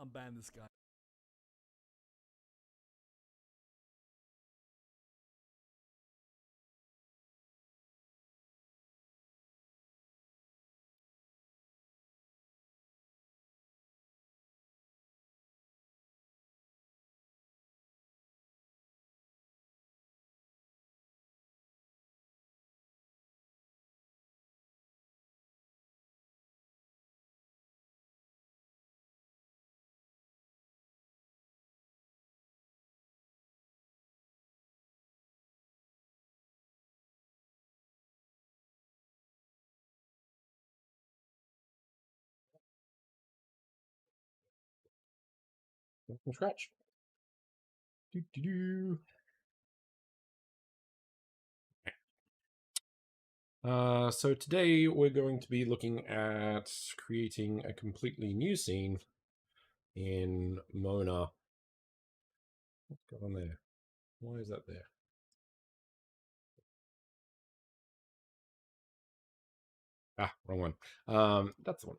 unban this guy. From scratch. So today we're going to be looking at creating a completely new scene in Mona. What's going on there? Why is that there? Ah, wrong one. That's the one.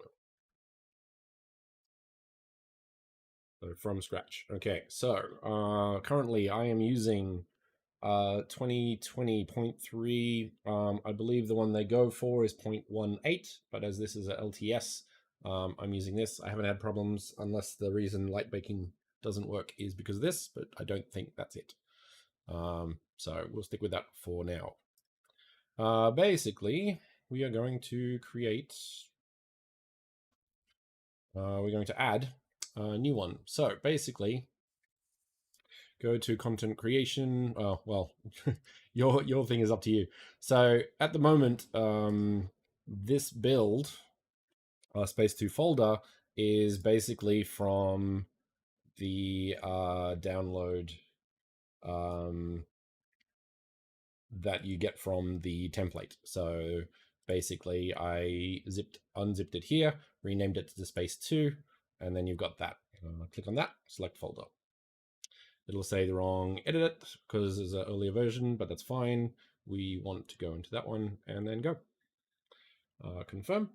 So from scratch. Okay, so currently I am using 2020.3. I believe the one they go for is 0.18, but as this is a LTS, I'm using this. I haven't had problems, unless the reason light baking doesn't work is because of this, but I don't think that's it. So we'll stick with that for now. Basically, we are going to create, we're going to add a new one. So basically, go to content creation. Oh, well, your thing is up to you. So at the moment, this build, space 2 folder, is basically from the download that you get from the template. So basically I unzipped it here, renamed it to the space 2, and then you've got that. Click on that, select folder. It'll say the wrong edit because it's an earlier version, but that's fine. We want to go into that one and then go. Confirm.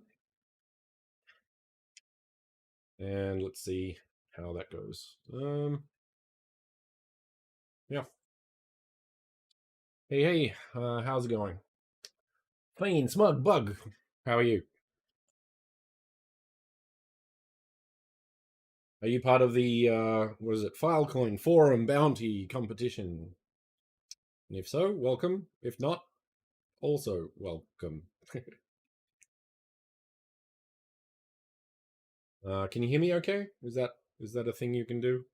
And let's see how that goes. Yeah. Hey, how's it going? Plain smug bug. How are you? Are you part of the what is it, Filecoin Forum bounty competition? And if so, welcome. If not, also welcome. Can you hear me okay? Is that a thing you can do?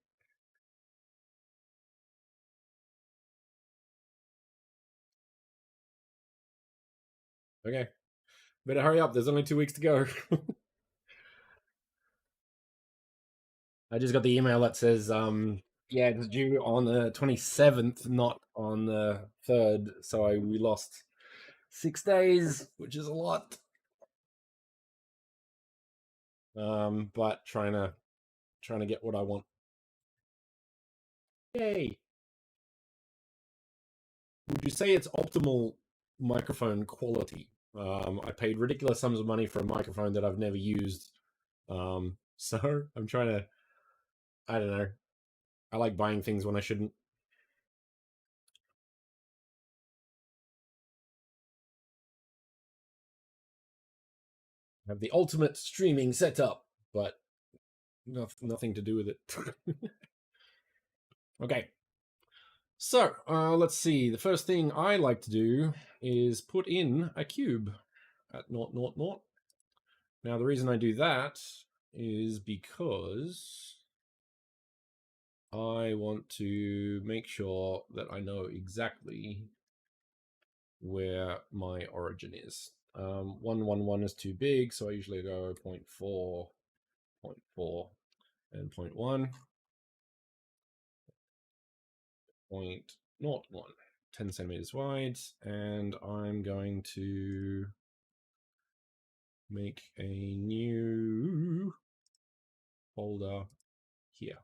Okay. Better hurry up. There's only 2 weeks to go. I just got the email that says, yeah, it's due on the 27th, not on the 3rd. So we lost 6 days, which is a lot. But trying to get what I want. Yay! Would you say it's optimal microphone quality? I paid ridiculous sums of money for a microphone that I've never used. So I'm trying to, I don't know. I like buying things when I shouldn't. I have the ultimate streaming setup, but nothing to do with it. Okay. So let's see. The first thing I like to do is put in a cube at 0, 0, 0. Now the reason I do that is because I want to make sure that I know exactly where my origin is. 1, 1, 1 is too big, so I usually go 0.4, 0.4, and 0.1, 0.01, 10 centimeters wide, and I'm going to make a new folder here.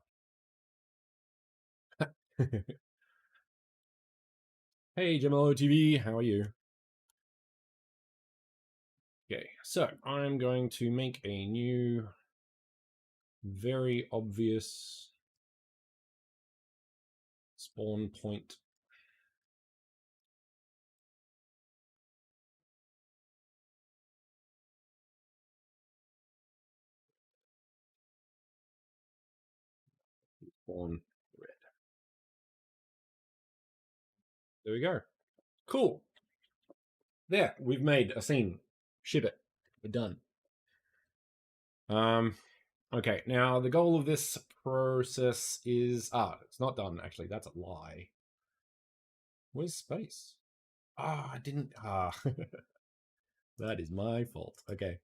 Hey, Gemelo TV, how are you? Okay, so I'm going to make a new very obvious spawn point. Spawn red. There we go. Cool. There, we've made a scene. Ship it. We're done. Okay, now the goal of this process is it's not done actually. That's a lie. Where's space? I didn't that is my fault. Okay.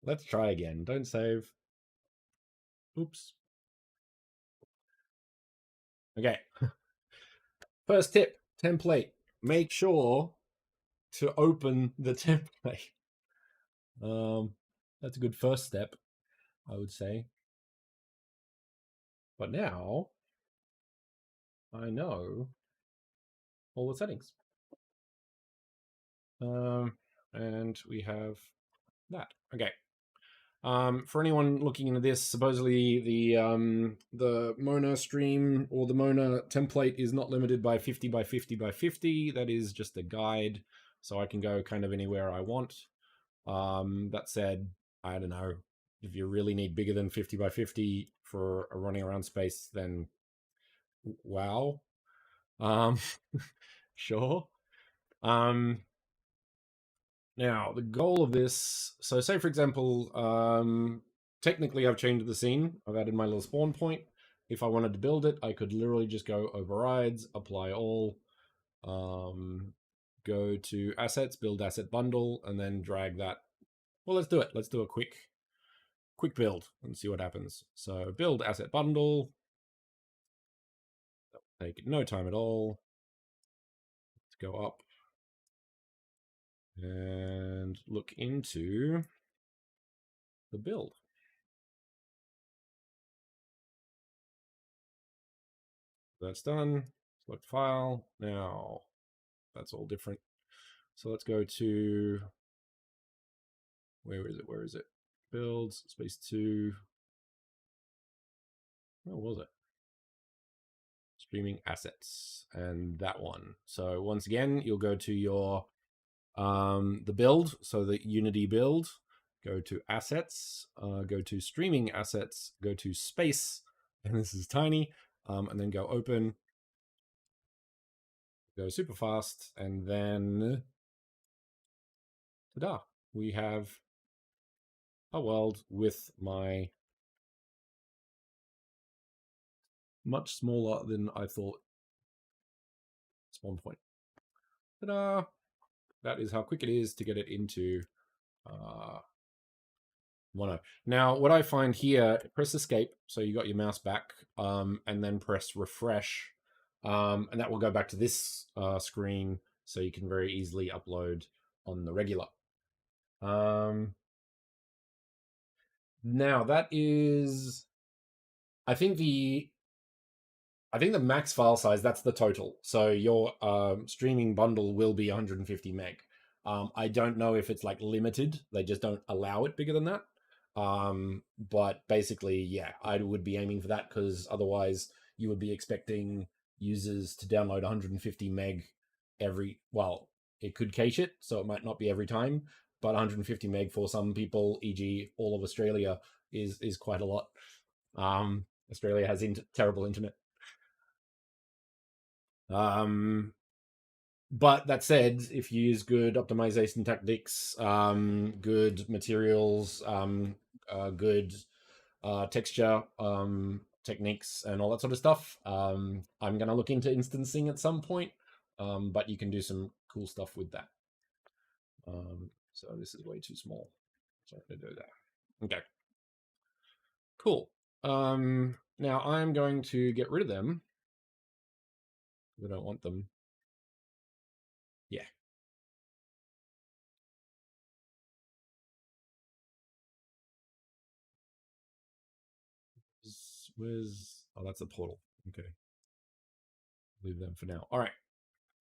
Let's try again. Don't save. Oops. Okay. First tip, template. Make sure to open the template. That's a good first step, I would say. But now I know all the settings. And we have that. Okay. For anyone looking into this, supposedly the Mona stream or the Mona template is not limited by 50 by 50 by 50. That is just a guide, so I can go kind of anywhere I want. That said, I don't know, if you really need bigger than 50 by 50 for a running around space, then wow. Sure. Now, the goal of this, so say for example, technically I've changed the scene. I've added my little spawn point. If I wanted to build it, I could literally just go overrides, apply all, go to assets, build asset bundle, and then drag that. Well, let's do it. Let's do a quick build and see what happens. So build asset bundle. Take no time at all. Let's go up and look into the build. That's done. Select file. Now that's all different. So let's go to, where is it? Where is it? Builds, space 2. Where was it? Streaming assets, and that one. So once again, you'll go to your the build, so the Unity build, go to assets, go to streaming assets, go to space, and this is tiny, and then go open, go super fast, and then ta-da, we have a world with my much smaller than I thought spawn point. Ta-da! That is how quick it is to get it into Mono. Now, what I find here, press escape, so you got your mouse back, and then press refresh, and that will go back to this screen, so you can very easily upload on the regular. Now, that is, I think the max file size, that's the total. So your streaming bundle will be 150 meg. I don't know if it's like limited. They just don't allow it bigger than that. But basically, yeah, I would be aiming for that, because otherwise you would be expecting users to download 150 meg every, well, it could cache it, so it might not be every time, but 150 meg for some people, e.g. all of Australia, is quite a lot. Australia has terrible internet. But that said, if you use good optimization tactics, good materials, good texture techniques, and all that sort of stuff, I'm going to look into instancing at some point, but you can do some cool stuff with that. So this is way too small, so I'm going to do that. Okay, cool. Now I'm going to get rid of them. I don't want them. Yeah. Where's, oh, that's a portal. Okay. Leave them for now. All right.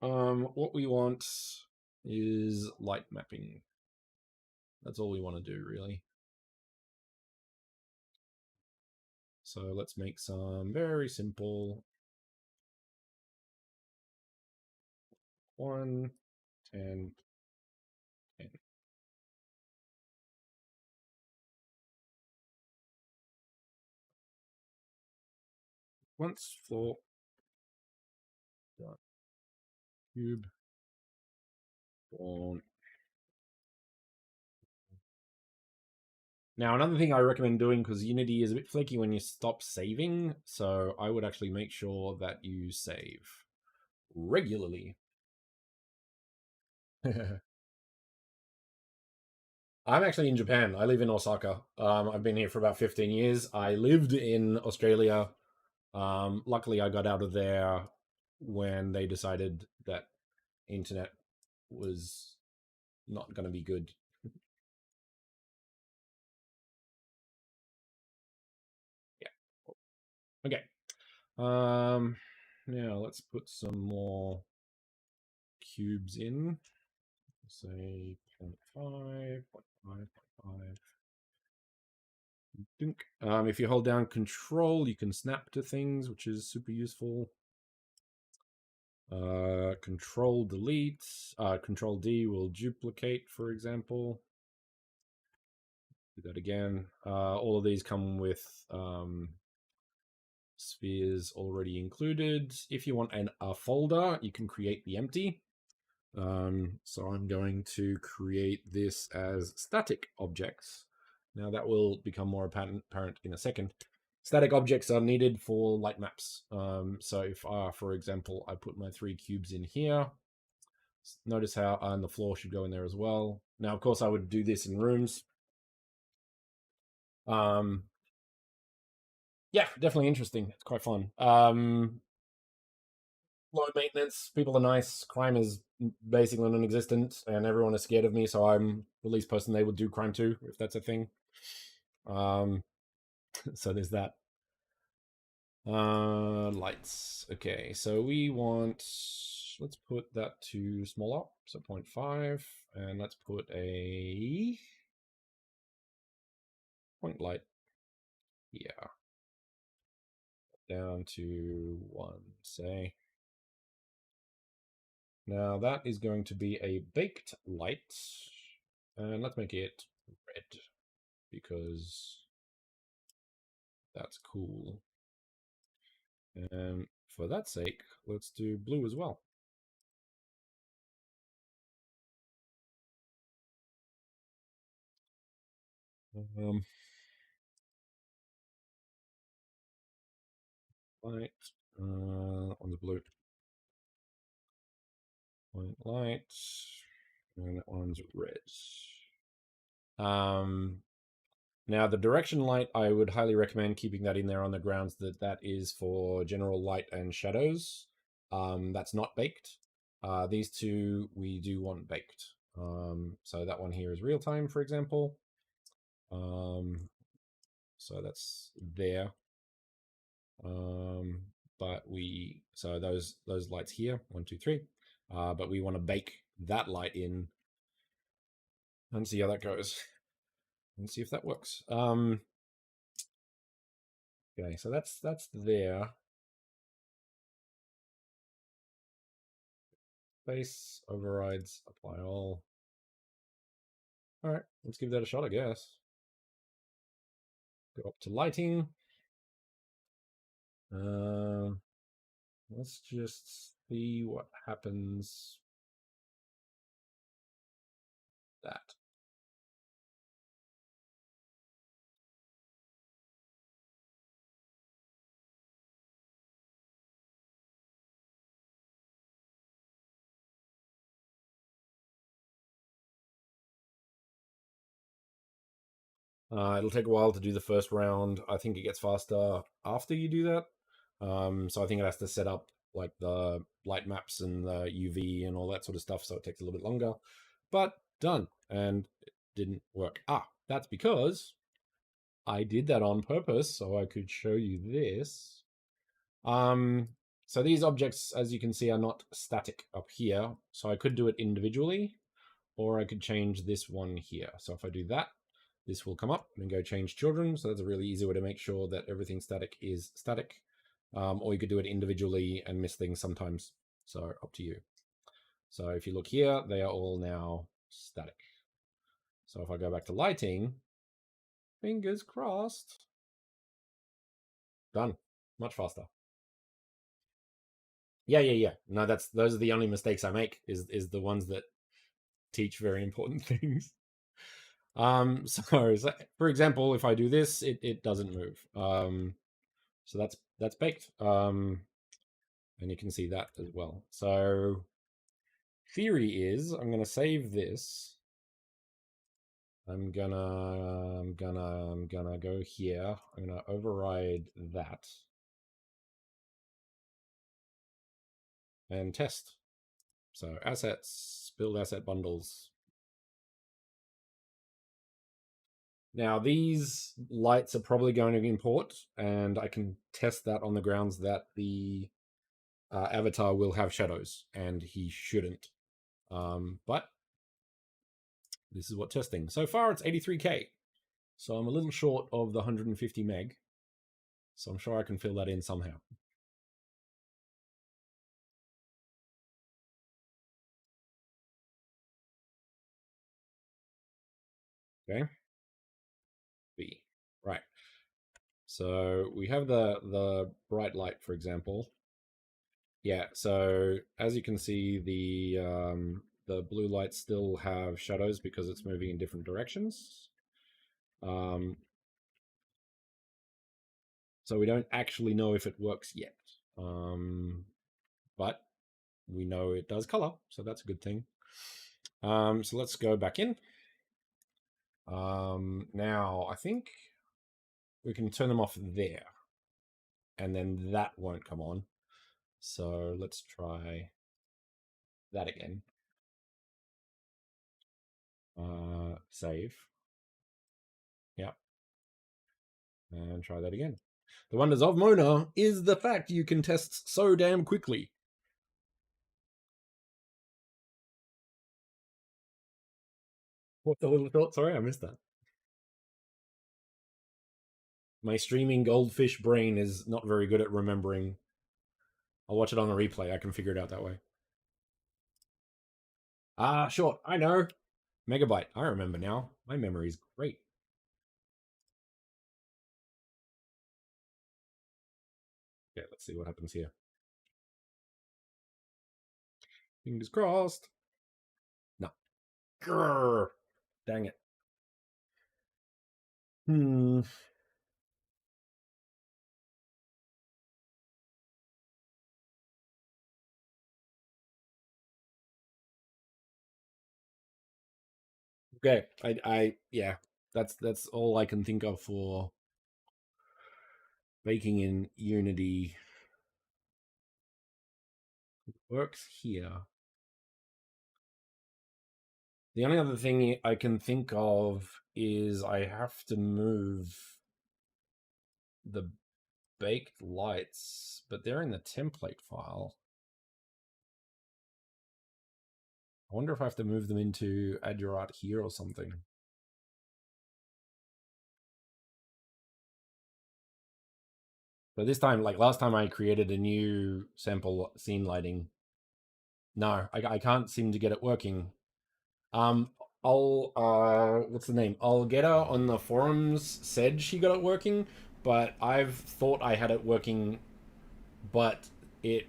What we want is light mapping. That's all we want to do, really. So let's make some very simple 1, 10, 10. Once floor cube born. Now, another thing I recommend doing, because Unity is a bit flaky when you stop saving, so I would actually make sure that you save regularly. I'm actually in Japan. I live in Osaka. I've been here for about 15 years. I lived in Australia. Luckily, I got out of there when they decided that internet was not going to be good. Yeah. Okay. Now let's put some more cubes in. Say 0.5, 0.5, 0.5. If you hold down Control, you can snap to things, which is super useful. Control delete. Control D will duplicate, for example. Do that again. All of these come with spheres already included. If you want a folder, you can create the empty. So I'm going to create this as static objects. Now that will become more apparent in a second. Static objects are needed for light maps. So if, for example, I put my 3 cubes in here, notice how and the floor should go in there as well. Now, of course, I would do this in rooms. Yeah, definitely interesting. It's quite fun. Low maintenance. People are nice. Crime is basically non-existent, and everyone is scared of me. So I'm the least person they would do crime to, if that's a thing. So there's that. Lights. Okay, so we want. Let's put that to smaller, so 0.5, and let's put a point light here down to 1, say. Now that is going to be a baked light, and let's make it red because that's cool. And for that sake, let's do blue as well. Light on the blue. Point light, and that one's red. Now the direction light, I would highly recommend keeping that in there on the grounds that that is for general light and shadows. That's not baked. These two we do want baked. So that one here is real time, for example. So that's there. But so those lights here, 1, 2, 3. But we want to bake that light in and see how that goes. And see if that works. Okay, so that's there. Base overrides, apply all. All right, let's give that a shot, I guess. Go up to lighting. Let's just see what happens. That. It'll take a while to do the first round. I think it gets faster after you do that. So I think it has to set up like the light maps and the UV and all that sort of stuff. So it takes a little bit longer, but done. And it didn't work. That's because I did that on purpose so I could show you this. So these objects, as you can see, are not static up here. So I could do it individually, or I could change this one here. So if I do that, this will come up and go change children. So that's a really easy way to make sure that everything static is static. Or you could do it individually and miss things sometimes. So up to you. So if you look here, they are all now static. So if I go back to lighting, fingers crossed, done. Much faster. Yeah. No, those are the only mistakes I make is the ones that teach very important things. So for example, if I do this, it doesn't move. So that's baked. And you can see that as well. So theory is I'm gonna save this. I'm gonna go here. I'm gonna override that and test. So assets, build asset bundles. Now these lights are probably going to import, and I can test that on the grounds that the avatar will have shadows, and he shouldn't. But this is what testing. So far it's 83k. So I'm a little short of the 150 meg. So I'm sure I can fill that in somehow. Okay. B. Right. So we have the bright light, for example. Yeah, so as you can see, the blue lights still have shadows because it's moving in different directions. So we don't actually know if it works yet. But we know it does color, so that's a good thing. So let's go back in. Now I think we can turn them off there, and then that won't come on. So let's try that again. Save. Yeah. And try that again. The wonders of Mona is the fact you can test so damn quickly. What the little thought? Sorry, I missed that. My streaming goldfish brain is not very good at remembering. I'll watch it on a replay. I can figure it out that way. Sure. I know. Megabyte. I remember now. My memory's great. Okay, let's see what happens here. Fingers crossed. No. Grrr. Dang it. Okay. Yeah. That's all I can think of for baking in Unity. Works here. The only other thing I can think of is I have to move the baked lights, but they're in the template file. I wonder if I have to move them into add your art here or something. But this time, like last time, I created a new sample scene lighting. No, I can't seem to get it working. What's the name? I'll get her on the forums said she got it working, but I've thought I had it working, but it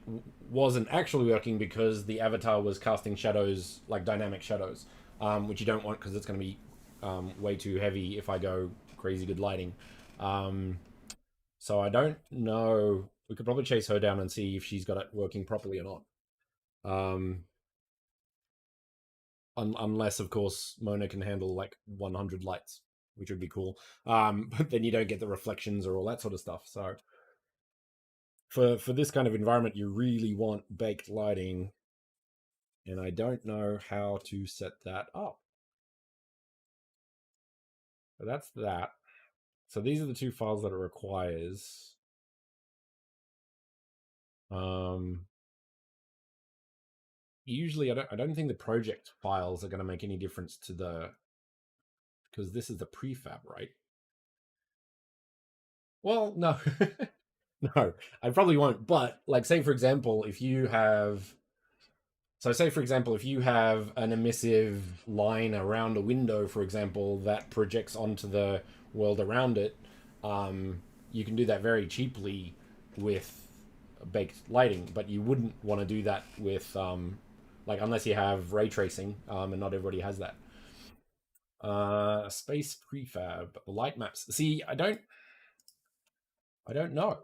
wasn't actually working because the avatar was casting shadows, like dynamic shadows, which you don't want because it's going to be way too heavy if I go crazy good lighting. So I don't know. We could probably chase her down and see if she's got it working properly or not. Unless, of course, Mona can handle like 100 lights, which would be cool. But then you don't get the reflections or all that sort of stuff. So for this kind of environment, you really want baked lighting, and I don't know how to set that up. So that's that. So these are the two files that it requires. Usually I don't think the project files are going to make any difference to the because this is the prefab, right? Well, no. No, I probably won't. But like, say for example, if you have, so say for example, if you have an emissive line around a window, for example, that projects onto the world around it, you can do that very cheaply with baked lighting. But you wouldn't want to do that with, like, unless you have ray tracing, and not everybody has that. Space prefab light maps. See, I don't know.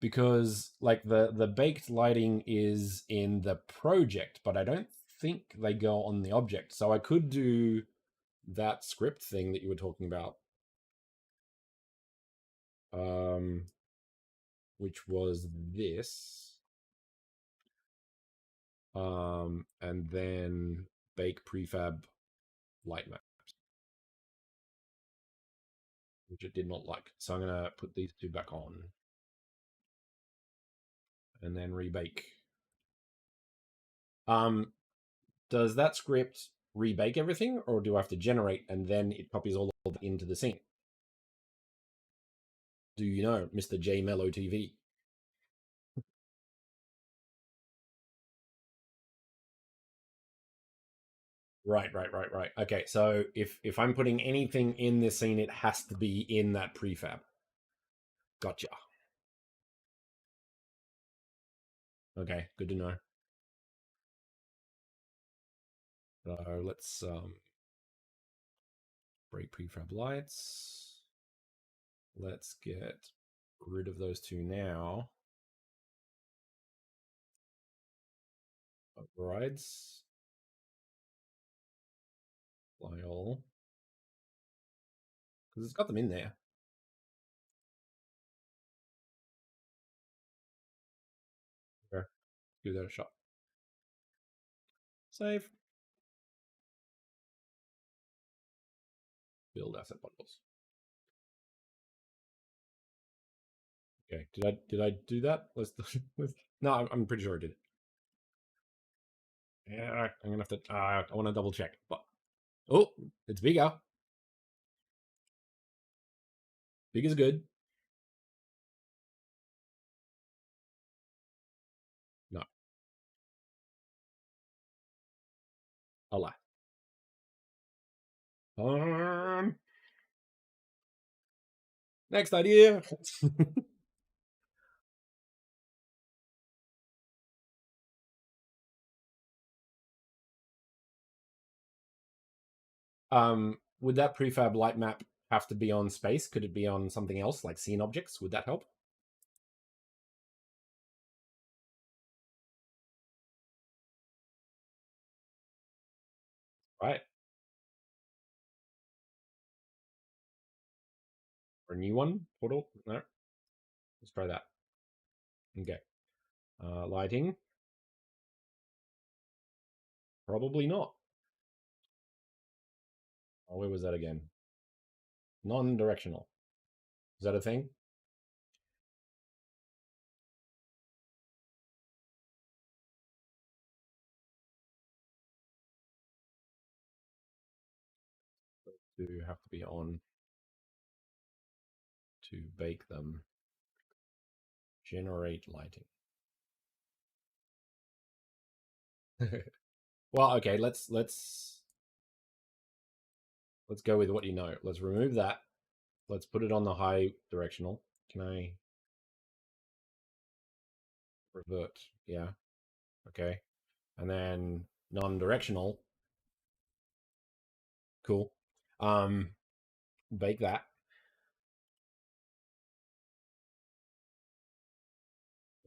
Because like the baked lighting is in the project, but I don't think they go on the object. So I could do that script thing that you were talking about, um, which was this, and then bake prefab light map, which it did not like. So I'm gonna put these two back on and then rebake. Um, does that script rebake everything, or do I have to generate and then it copies all of it into the scene? Do you know, Mr. J Mello TV? Right. Okay, so if I'm putting anything in this scene, it has to be in that prefab. Gotcha. Okay, good to know. So let's break prefab lights. Let's get rid of those two now. Overrides. Fly all. Because it's got them in there. Okay, give that a shot. Save. Build asset bundles. Okay, did I do that? Let's no, I'm pretty sure I did it. Yeah, I'm gonna have to. I want to double check, but oh, it's bigger. Big is good. No, I'll lie. Next idea. Would that prefab light map have to be on space? Could it be on something else like scene objects? Would that help? Right. Or a new one? Portal? No. Let's try that. Okay. Lighting? Probably not. Oh, where was that again? Non-directional. Is that a thing? Do have to be on to bake them. Generate lighting. Well, okay, let's go with what you know. Let's remove that. Let's put it on the high directional. Can I revert? Yeah. Okay. And then non-directional. Cool. Um, bake that.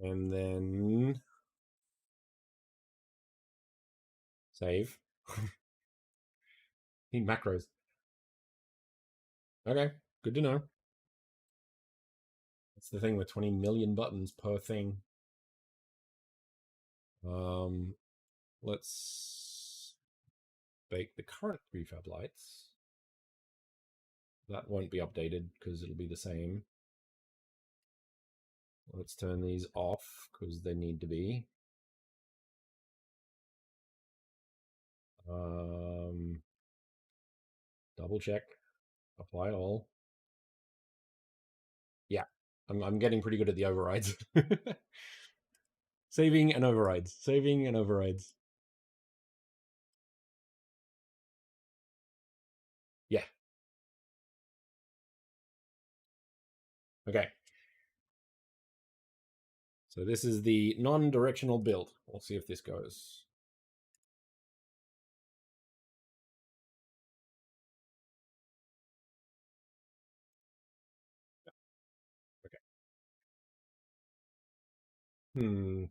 And then save. Need macros. Okay, good to know. That's the thing with 20 million buttons per thing. Um, let's bake the current prefab lights. That won't be updated because it'll be the same. Let's turn these off because they need to be. Double check. Apply all. Yeah, I'm getting pretty good at the overrides. Saving and overrides. Saving and overrides. Yeah. Okay. So this is the non-directional build. We'll see if this goes. Okay. Hmm.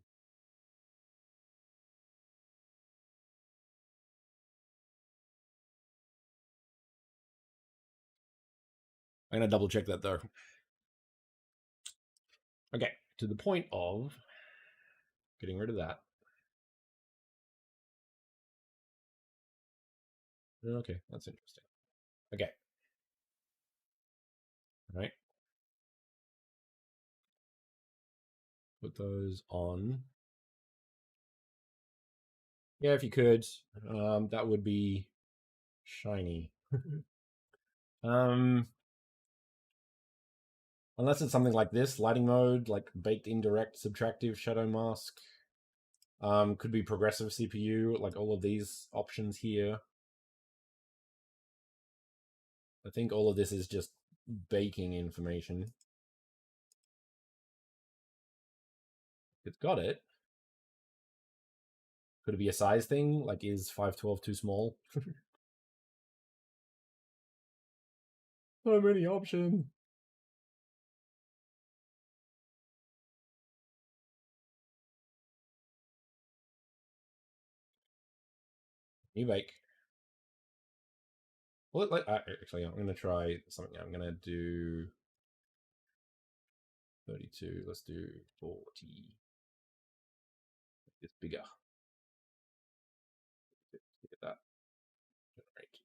I'm gonna double check that though. Okay. To the point of getting rid of that. Okay, that's interesting. Okay. All right. Put those on. Yeah, if you could, that would be shiny. um, unless it's something like this, lighting mode, like baked indirect subtractive shadow mask. Could be progressive CPU, like all of these options here. I think all of this is just baking information. It's got it. Could it be a size thing? Like, is 512 too small? So many options. You bake. Well, like, actually, I'm gonna try something. I'm gonna do 32. Let's do 40. It's bigger. Look at that. Generate.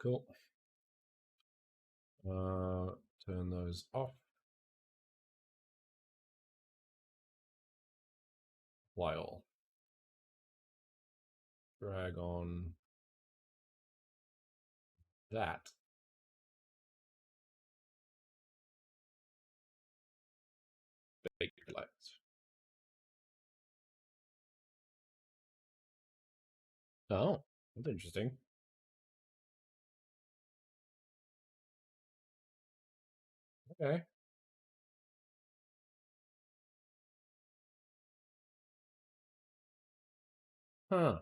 Cool. Turn those off. Apply all. Drag on that. Bake lights. Oh, that's interesting. Okay. Huh.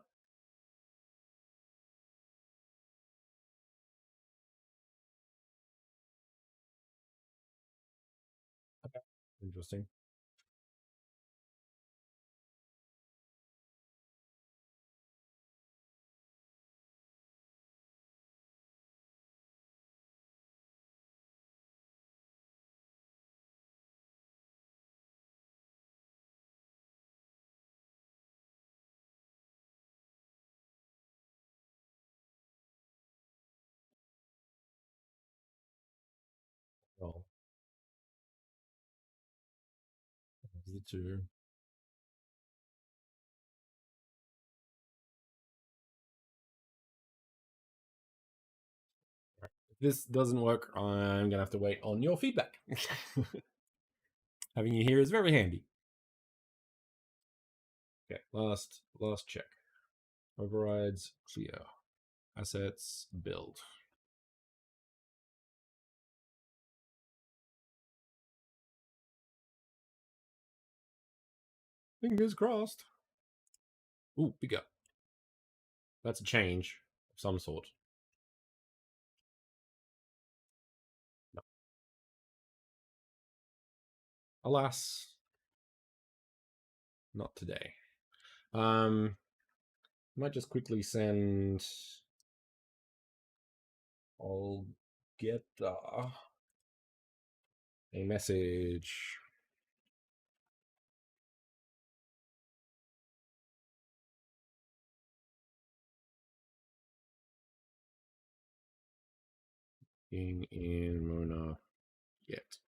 Okay. Interesting. Well, the two. If this doesn't work, I'm gonna have to wait on your feedback. Having you here is very handy. Okay, last check. Overrides clear. Assets build. Fingers crossed. Ooh, bigger. That's a change of some sort. No. Alas, not today. Might just quickly send. I'll get a message. In Mona yet.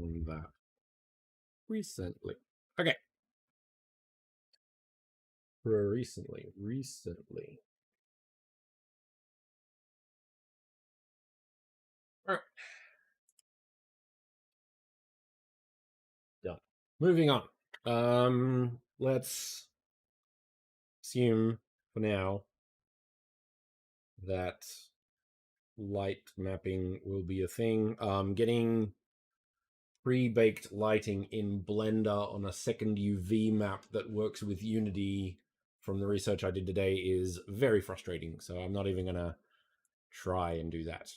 on that recently. Okay. Recently. All right. Done. Moving on. Let's assume for now that light mapping will be a thing. Getting pre-baked lighting in Blender on a second UV map that works with Unity from the research I did today is very frustrating. So I'm not even gonna try and do that.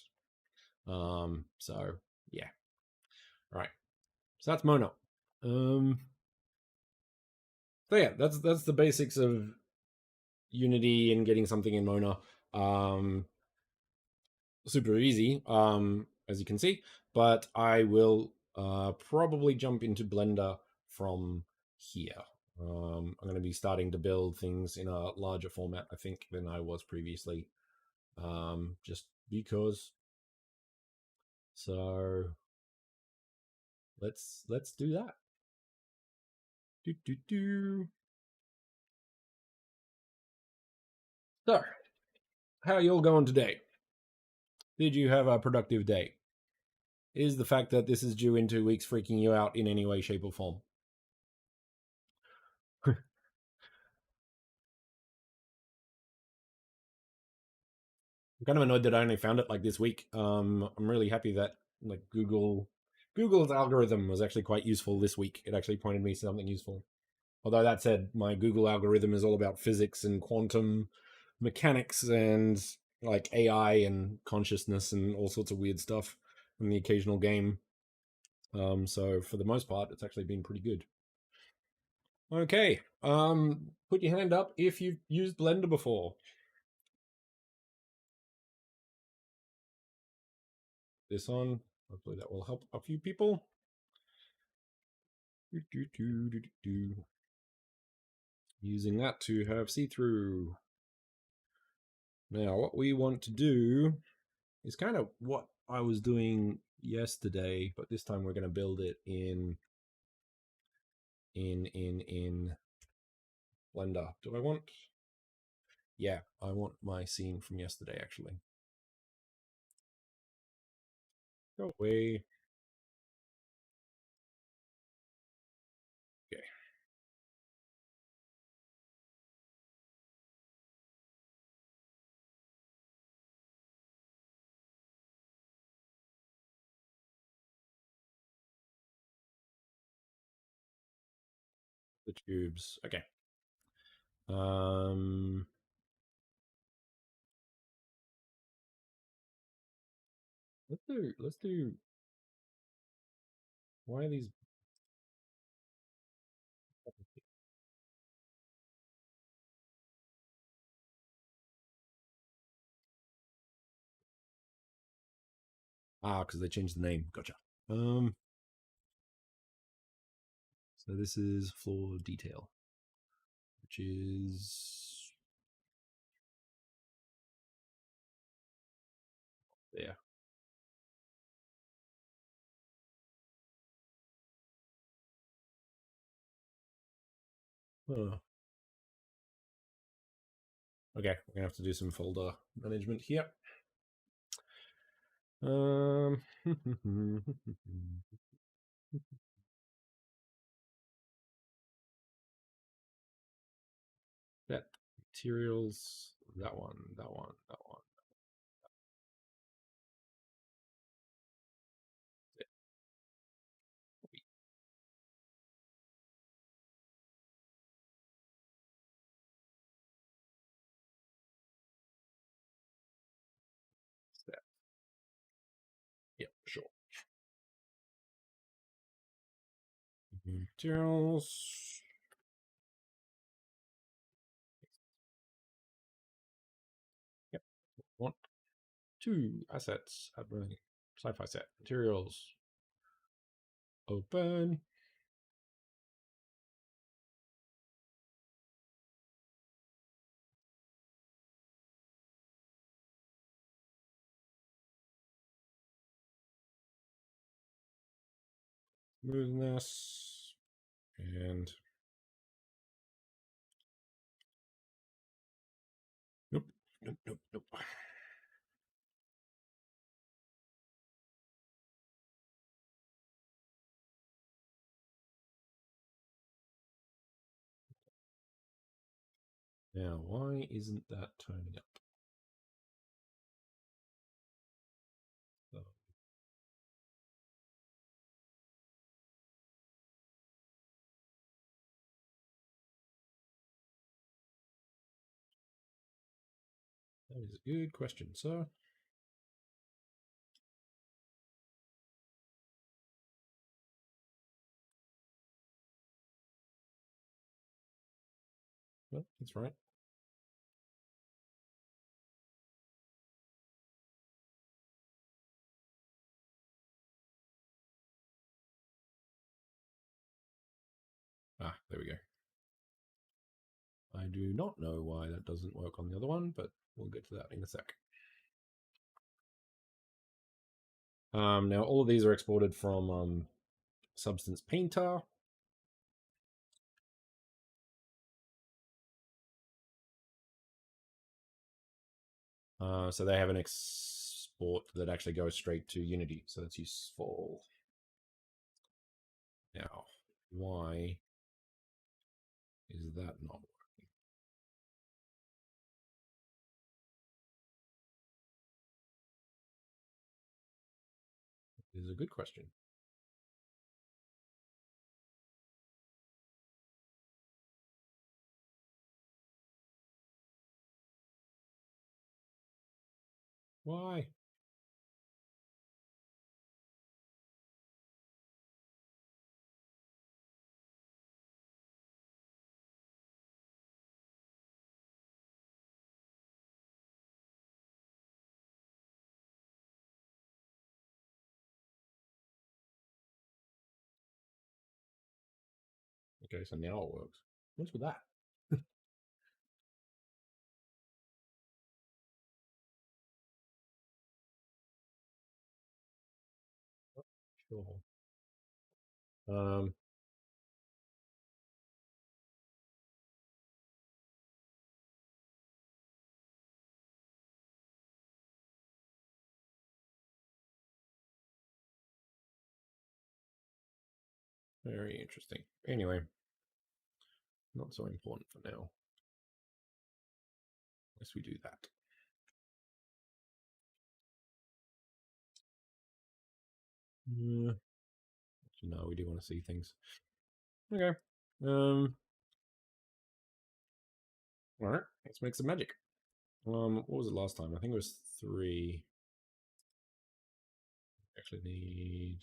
So yeah. All right. So that's Mona. So yeah, that's the basics of Unity and getting something in Mona. Super easy, as you can see, but I will probably jump into Blender from here. I'm going to be starting to build things in a larger format, I think, than I was previously, just because. So let's do that. So, how are you all going today? Did you have a productive day? Is the fact that this is due in 2 weeks freaking you out in any way, shape, or form? I'm kind of annoyed that I only found it like this week. I'm really happy that like Google's algorithm was actually quite useful this week. It actually pointed me to something useful. Although that said, my Google algorithm is all about physics and quantum mechanics and like AI and consciousness and all sorts of weird stuff in the occasional game. So for the most part, it's actually been pretty good. Okay. Put your hand up if you've used Blender before. This on. Hopefully that will help a few people. Using that to have see-through. Now, what we want to do is kind of what I was doing yesterday, but this time we're going to build it in Blender. Do I want? Yeah, I want my scene from yesterday, actually. Go away. Okay. The tubes. Okay. Um, let's do. Why are these? Because they changed the name. Gotcha. So this is floor detail, which is there. Oh. Okay, we're gonna have to do some folder management here. That materials, that one. That. Yeah, sure. Materials. Yep. One, two assets. Sci-fi set. Materials. Open. smoothness, and nope, nope, nope, nope. Now, why isn't that turning up? So, that is a good question, sir. Well, that's right. Ah, there we go. I do not know why that doesn't work on the other one, but we'll get to that in a sec. Now, all of these are exported from Substance Painter. So they have an export that actually goes straight to Unity, so that's useful. Now, why is that not working? Is a good question. Why? Okay, so now it works. What's with that? Sure. Um, Very interesting. Anyway, not so important for now. Unless we do that. No, we do want to see things. Okay. All right. Let's make some magic. What was it last time? I think it was 3. Actually need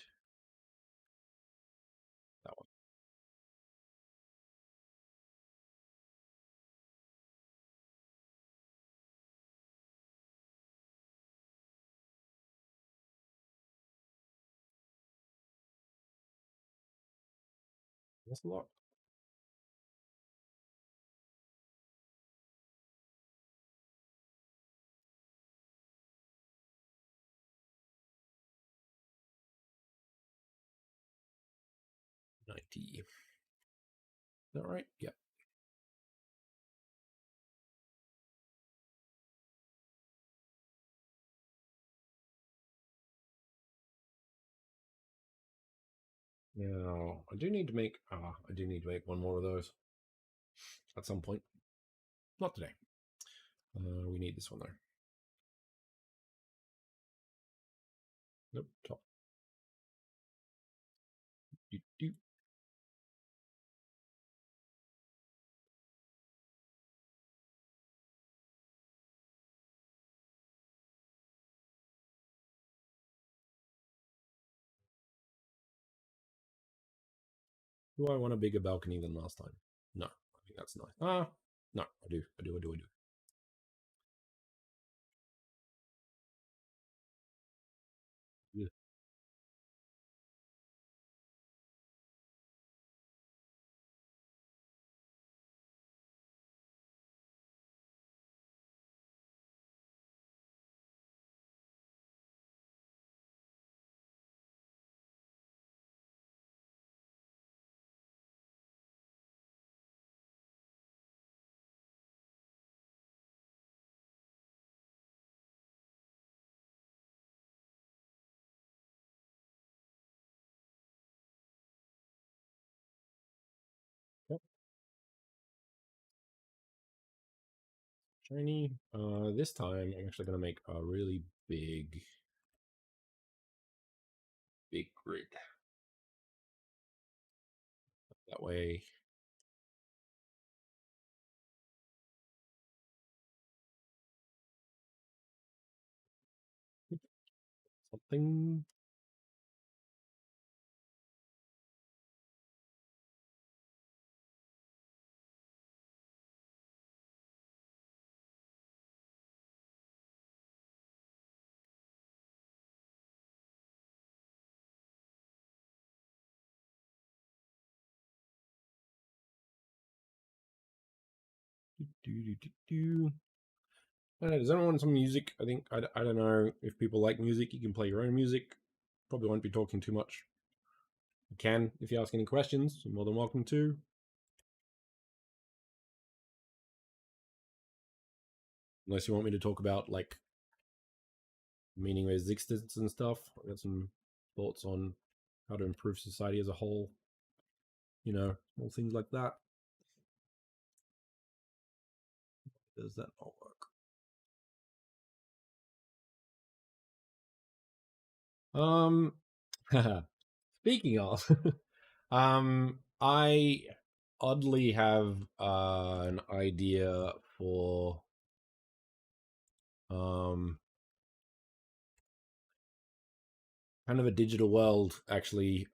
that one. That's a lot. $90. Is that right? Yeah. Now I do need to make one more of those at some point. Not today. We need this one though. Nope, top. Do. Do I want a bigger balcony than last time? No, I think that's nice. No, I do. Yeah. tiny. This time I'm actually going to make a really big grid. That way, something. I don't know, does anyone want some music? I think I don't know if people like music. You can play your own music. Probably won't be talking too much. You can if you ask any questions. You're more than welcome to. Unless you want me to talk about like meaning of existence and stuff. I got some thoughts on how to improve society as a whole. All things like that. Does that not work? Speaking of, I oddly have an idea for um kind of a digital world actually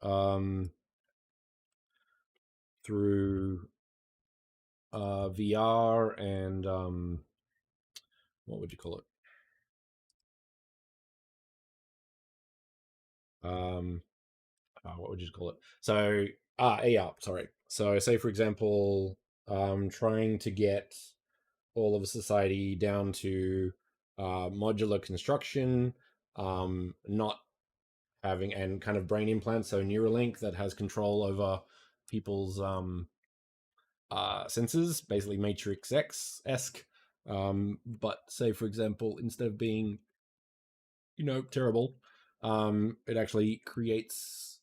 through VR and what would you call it? Um what would you call it? So AR, sorry. So say for example, trying to get all of society down to modular construction, not having and kind of brain implants, so Neuralink that has control over people's senses, basically Matrix X esque. But say for example, instead of being terrible, it actually creates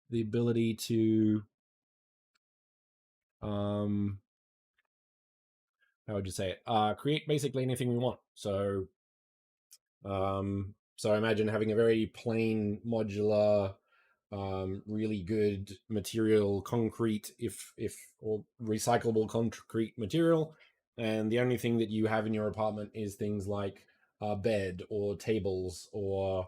the ability to um, how would you say it? Create basically anything we want. So imagine having a very plain modular really good material concrete if or recyclable concrete material, and the only thing that you have in your apartment is things like a bed or tables or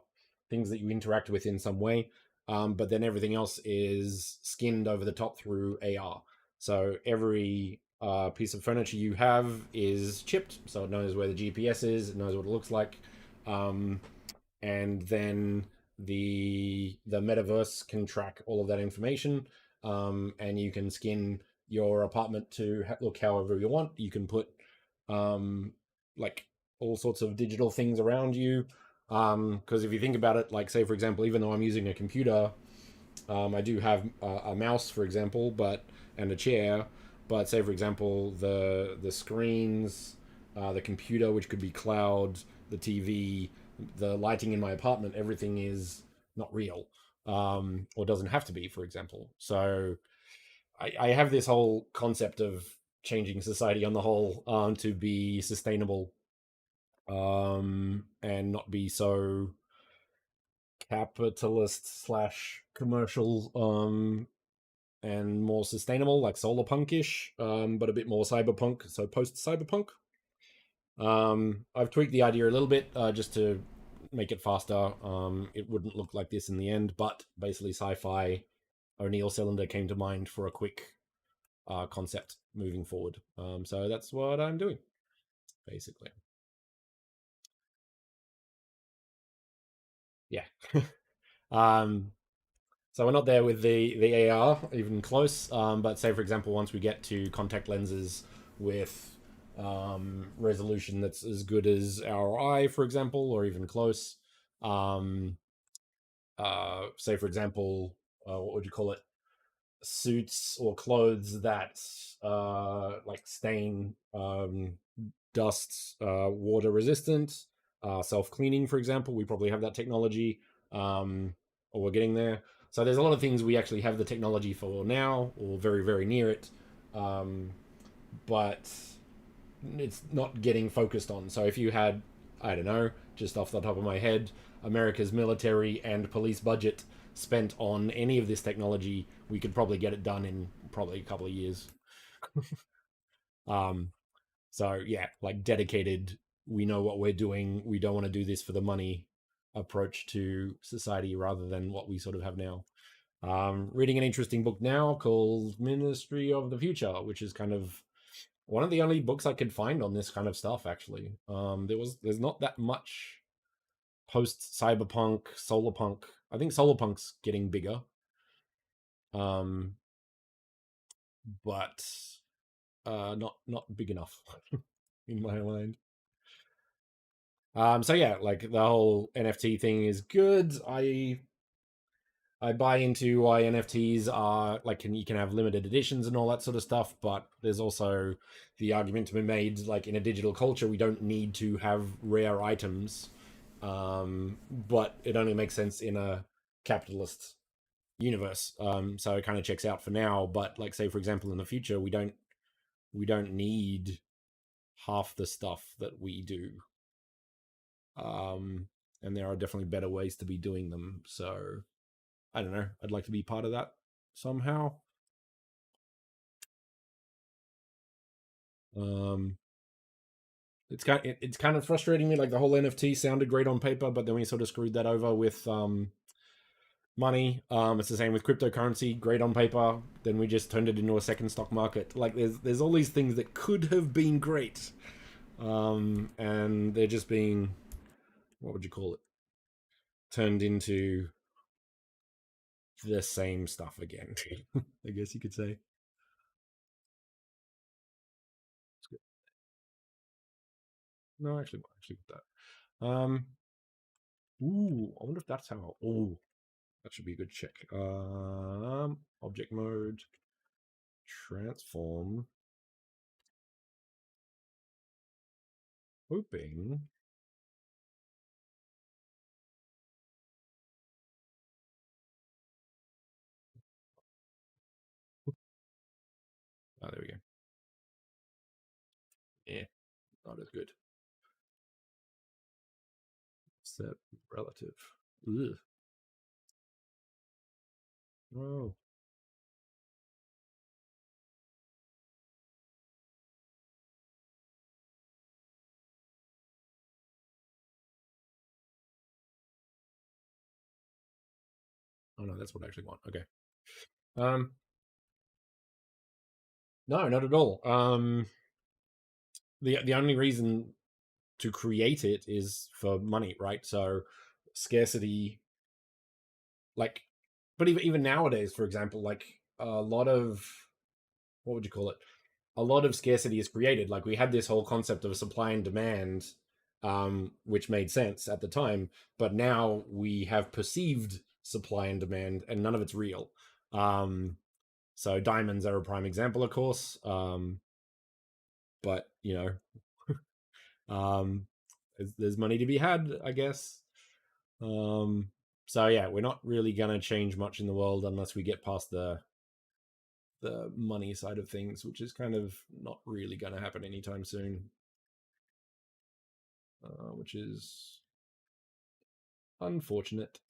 things that you interact with in some way, but then everything else is skinned over the top through AR. So every piece of furniture you have is chipped, so it knows where the GPS is, it knows what it looks like, um, and then the metaverse can track all of that information, and you can skin your apartment to look however you want. You can put like all sorts of digital things around you, because if you think about it, like say for example, even though I'm using a computer, I do have a mouse, for example, and a chair. But say, for example, the screens, the computer, which could be cloud, the TV, the lighting in my apartment, everything is not real, or doesn't have to be, for example. So I have this whole concept of changing society on the whole, to be sustainable, and not be so capitalist slash commercial, and more sustainable, like solar punkish, but a bit more cyberpunk, so post cyberpunk. I've tweaked the idea a little bit, just to make it faster. It wouldn't look like this in the end, but basically sci-fi O'Neill cylinder came to mind for a quick concept moving forward. So that's what I'm doing, basically. Yeah. um, So we're not there with the AR even close. But say for example, once we get to contact lenses with resolution that's as good as our eye, for example, or even close. Um, Say for example, what would you call it? Suits or clothes that like stain, dust, water resistant, self cleaning, for example. We probably have that technology, or we're getting there. So there's a lot of things we actually have the technology for now, or very very near it. But it's not getting focused on. So if you had, I don't know, just off the top of my head, America's military and police budget spent on any of this technology, we could probably get it done in probably a couple of years. um, so yeah, like dedicated, we know what we're doing. We don't want to do this for the money approach to society rather than what we sort of have now. Reading an interesting book now called Ministry of the Future, which is kind of one of the only books I could find on this kind of stuff. Actually, there's not that much post cyberpunk, solar punk. I think solar punk's getting bigger, um, but not big enough in my mind. So yeah, like the whole NFT thing is good. I buy into why NFTs are like you can have limited editions and all that sort of stuff, but there's also the argument to be made like in a digital culture we don't need to have rare items, but it only makes sense in a capitalist universe. So it kind of checks out for now, but like say for example in the future we don't need half the stuff that we do, um, and there are definitely better ways to be doing them. So I don't know. I'd like to be part of that somehow. Um, it's kind of frustrating me. Like the whole NFT sounded great on paper, but then we sort of screwed that over with money. It's the same with cryptocurrency. Great on paper, then we just turned it into a second stock market. Like there's all these things that could have been great, and they're just being, what would you call it? Turned into the same stuff again. I guess you could say. No, actually, with that. Ooh, I wonder if that's how. Oh, that should be a good check. Object mode, transform, hoping. Oh, there we go. Yeah, not as good. Set relative. Ugh. Oh, oh no, that's what I actually want. Okay. Um, no, not at all. The only reason to create it is for money, right? So scarcity, like, but even nowadays, for example, like a lot of, what would you call it? A lot of scarcity is created. Like we had this whole concept of supply and demand, which made sense at the time, but now we have perceived supply and demand, and none of it's real. Um, so diamonds are a prime example, of course, but um, there's money to be had, I guess. Um, so yeah, we're not really gonna change much in the world unless we get past the money side of things, which is kind of not really going to happen anytime soon, which is unfortunate.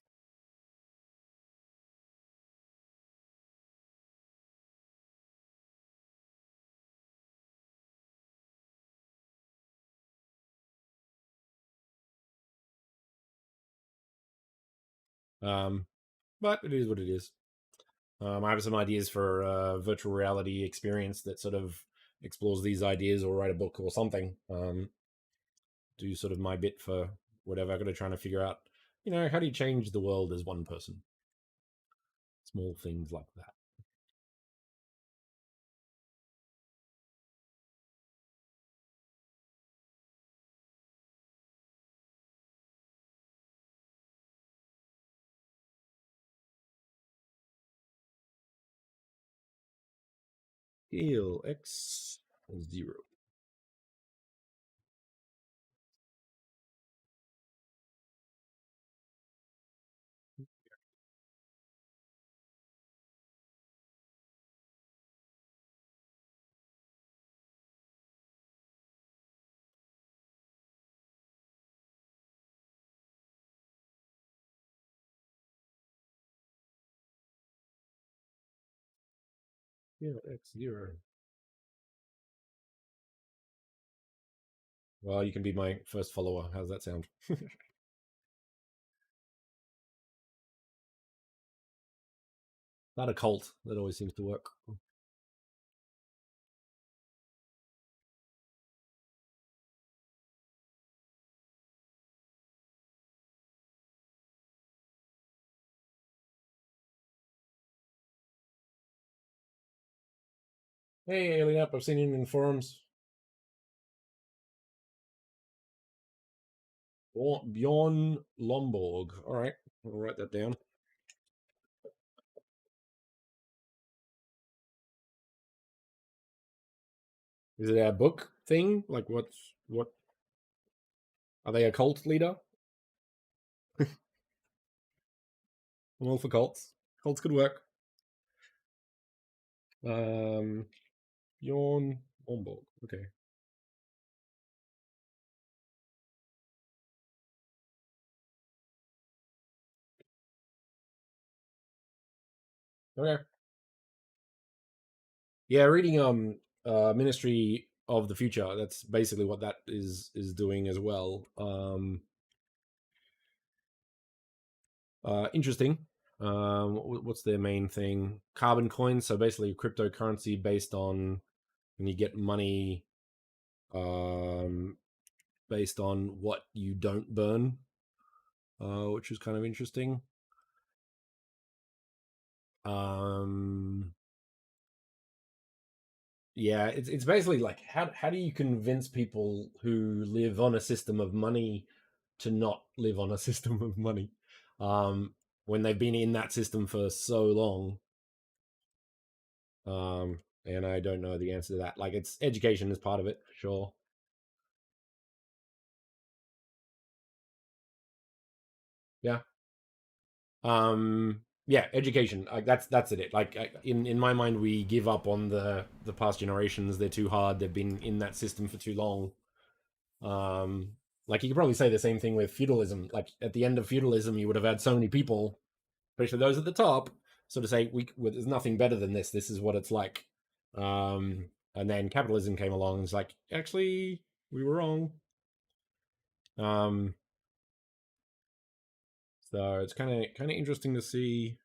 Um, but it is what it is. I have some ideas for a virtual reality experience that sort of explores these ideas, or write a book or something. Do sort of my bit for whatever. I'm going to try to figure out, how do you change the world as one person? Small things like that. Heal X0. Yeah, X0. Well, you can be my first follower. How's that sound? Not a cult. That always seems to work. Hey, Alien Up, I've seen you in forums. Bjorn Lomborg. All right, I'll write that down. Is it a book thing? Like, what? Are they a cult leader? I'm all for cults. Cults could work. Um, Bjorn Lomborg. Okay. Okay. Yeah, reading Ministry of the Future. That's basically what that is doing as well. Interesting. What's their main thing? Carbon coins. So basically, cryptocurrency based on when you get money, um, based on what you don't burn, which is kind of interesting. Um, yeah, it's basically like how do you convince people who live on a system of money to not live on a system of money, when they've been in that system for so long? And I don't know the answer to that. Like, it's education is part of it, sure. Yeah. Yeah, education. Like, that's it. Like, in my mind, we give up on the past generations. They're too hard. They've been in that system for too long. Um, like, you could probably say the same thing with feudalism. Like, at the end of feudalism, you would have had so many people, especially those at the top, sort of say, there's nothing better than this. This is what it's like. And then capitalism came along and it's like, actually, we were wrong. Um, so it's kind of interesting to see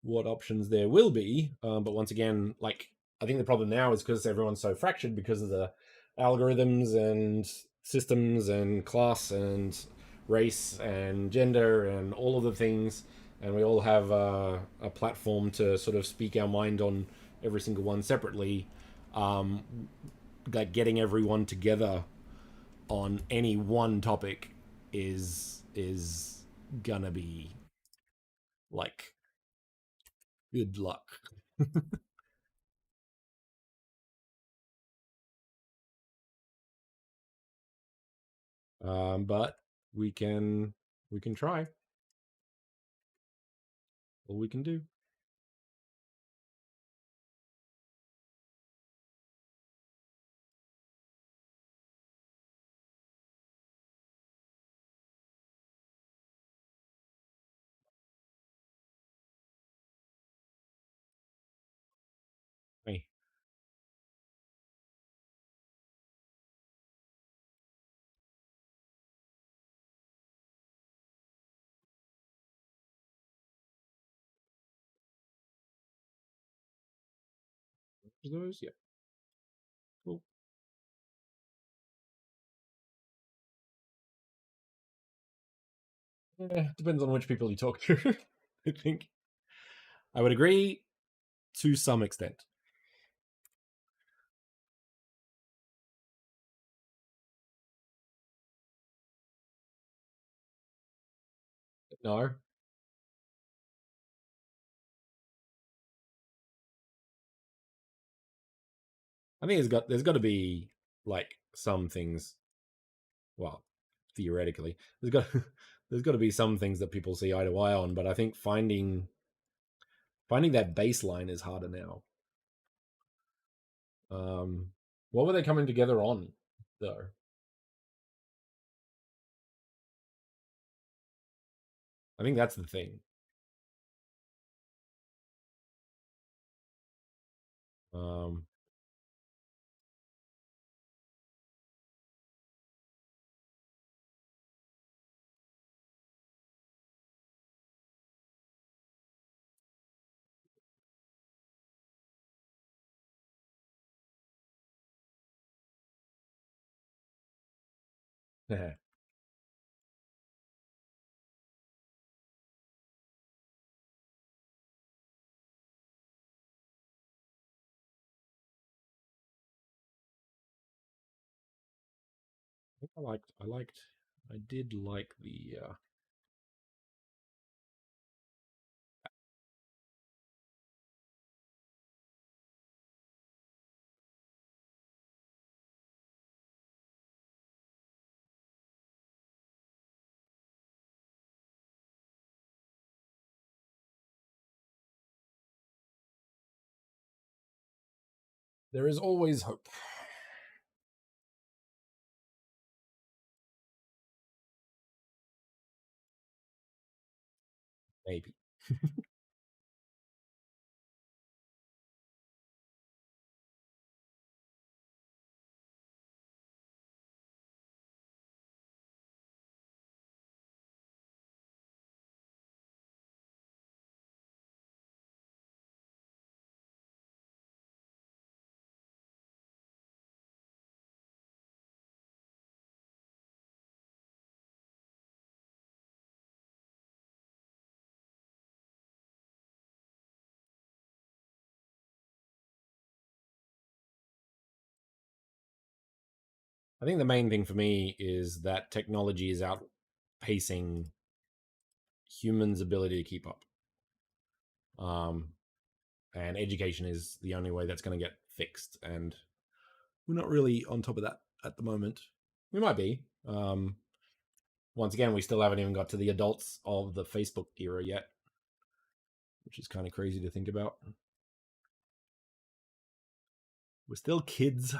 what options there will be. But once again, like, I think the problem now is because everyone's so fractured because of the algorithms and systems and class and race and gender and all of the things, and we all have a platform to sort of speak our mind on every single one separately. Um, like, getting everyone together on any one topic is gonna be like good luck. But we can we can try. All we can do. Hey, those, yeah, cool. Yeah, depends on which people you talk to. I think I would agree to some extent. No, I think there's got to be like some things. Well, theoretically, there's got to be some things that people see eye to eye on. But I think finding that baseline is harder now. What were they coming together on, though? I think that's the thing. Um, I did like the. There is always hope. Maybe. I think the main thing for me is that technology is outpacing humans' ability to keep up. Um, and education is the only way that's going to get fixed. And we're not really on top of that at the moment. We might be. Once again, we still haven't even got to the adults of the Facebook era yet, which is kind of crazy to think about. We're still kids.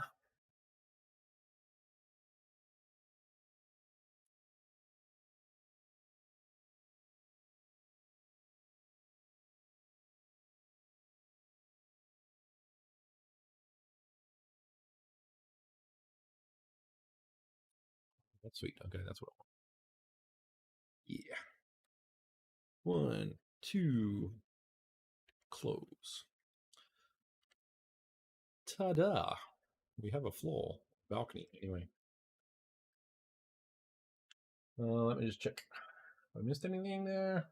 That's sweet. Okay, that's what I want. Yeah. One, two, close. Ta-da! We have a floor balcony. Anyway, let me just check. Have I missed anything there?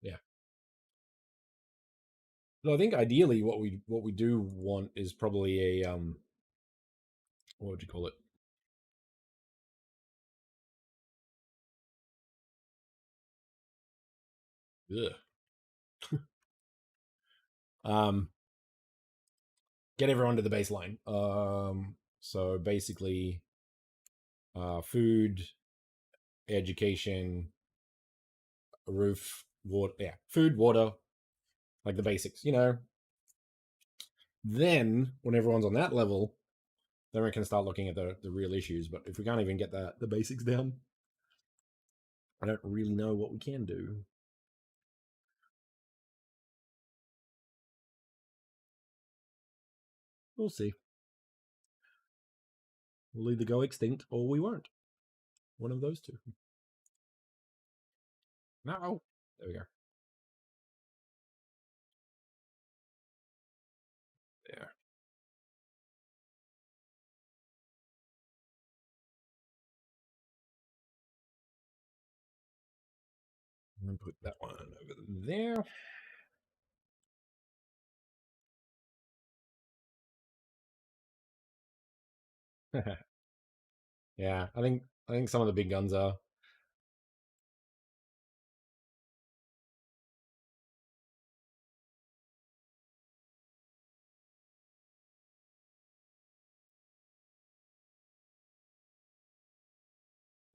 Yeah. So I think ideally, what we do want is probably a what would you call it? Ugh. Um, get everyone to the baseline. So basically, food, education, a roof, water. Yeah, food, water, like the basics. Then when everyone's on that level, then we can start looking at the real issues. But if we can't even get the basics down, I don't really know what we can do. We'll see. We'll either go extinct or we won't. One of those two. No. There we go. There. And put that one over there. Yeah, I think some of the big guns are.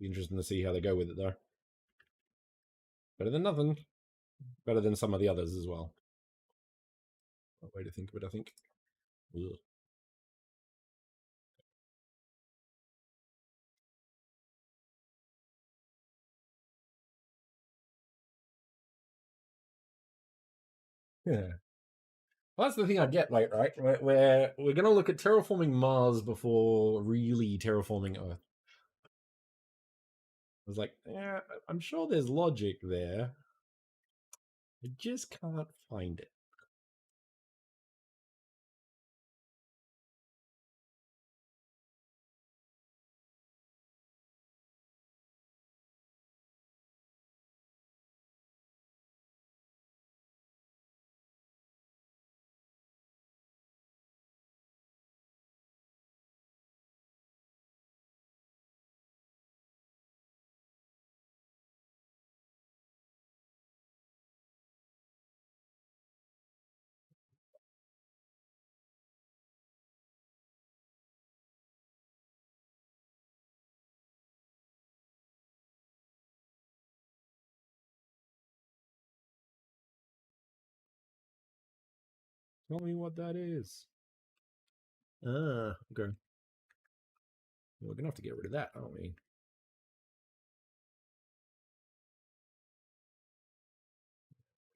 Be interesting to see how they go with it though. Better than nothing. Better than some of the others as well. A way to think of it, I think. Ugh. Yeah. Well, that's the thing I get, like, right? We're going to look at terraforming Mars before really terraforming Earth. I was like, yeah, I'm sure there's logic there. I just can't find it. Tell me what that is. Okay. We're going to have to get rid of that, aren't we?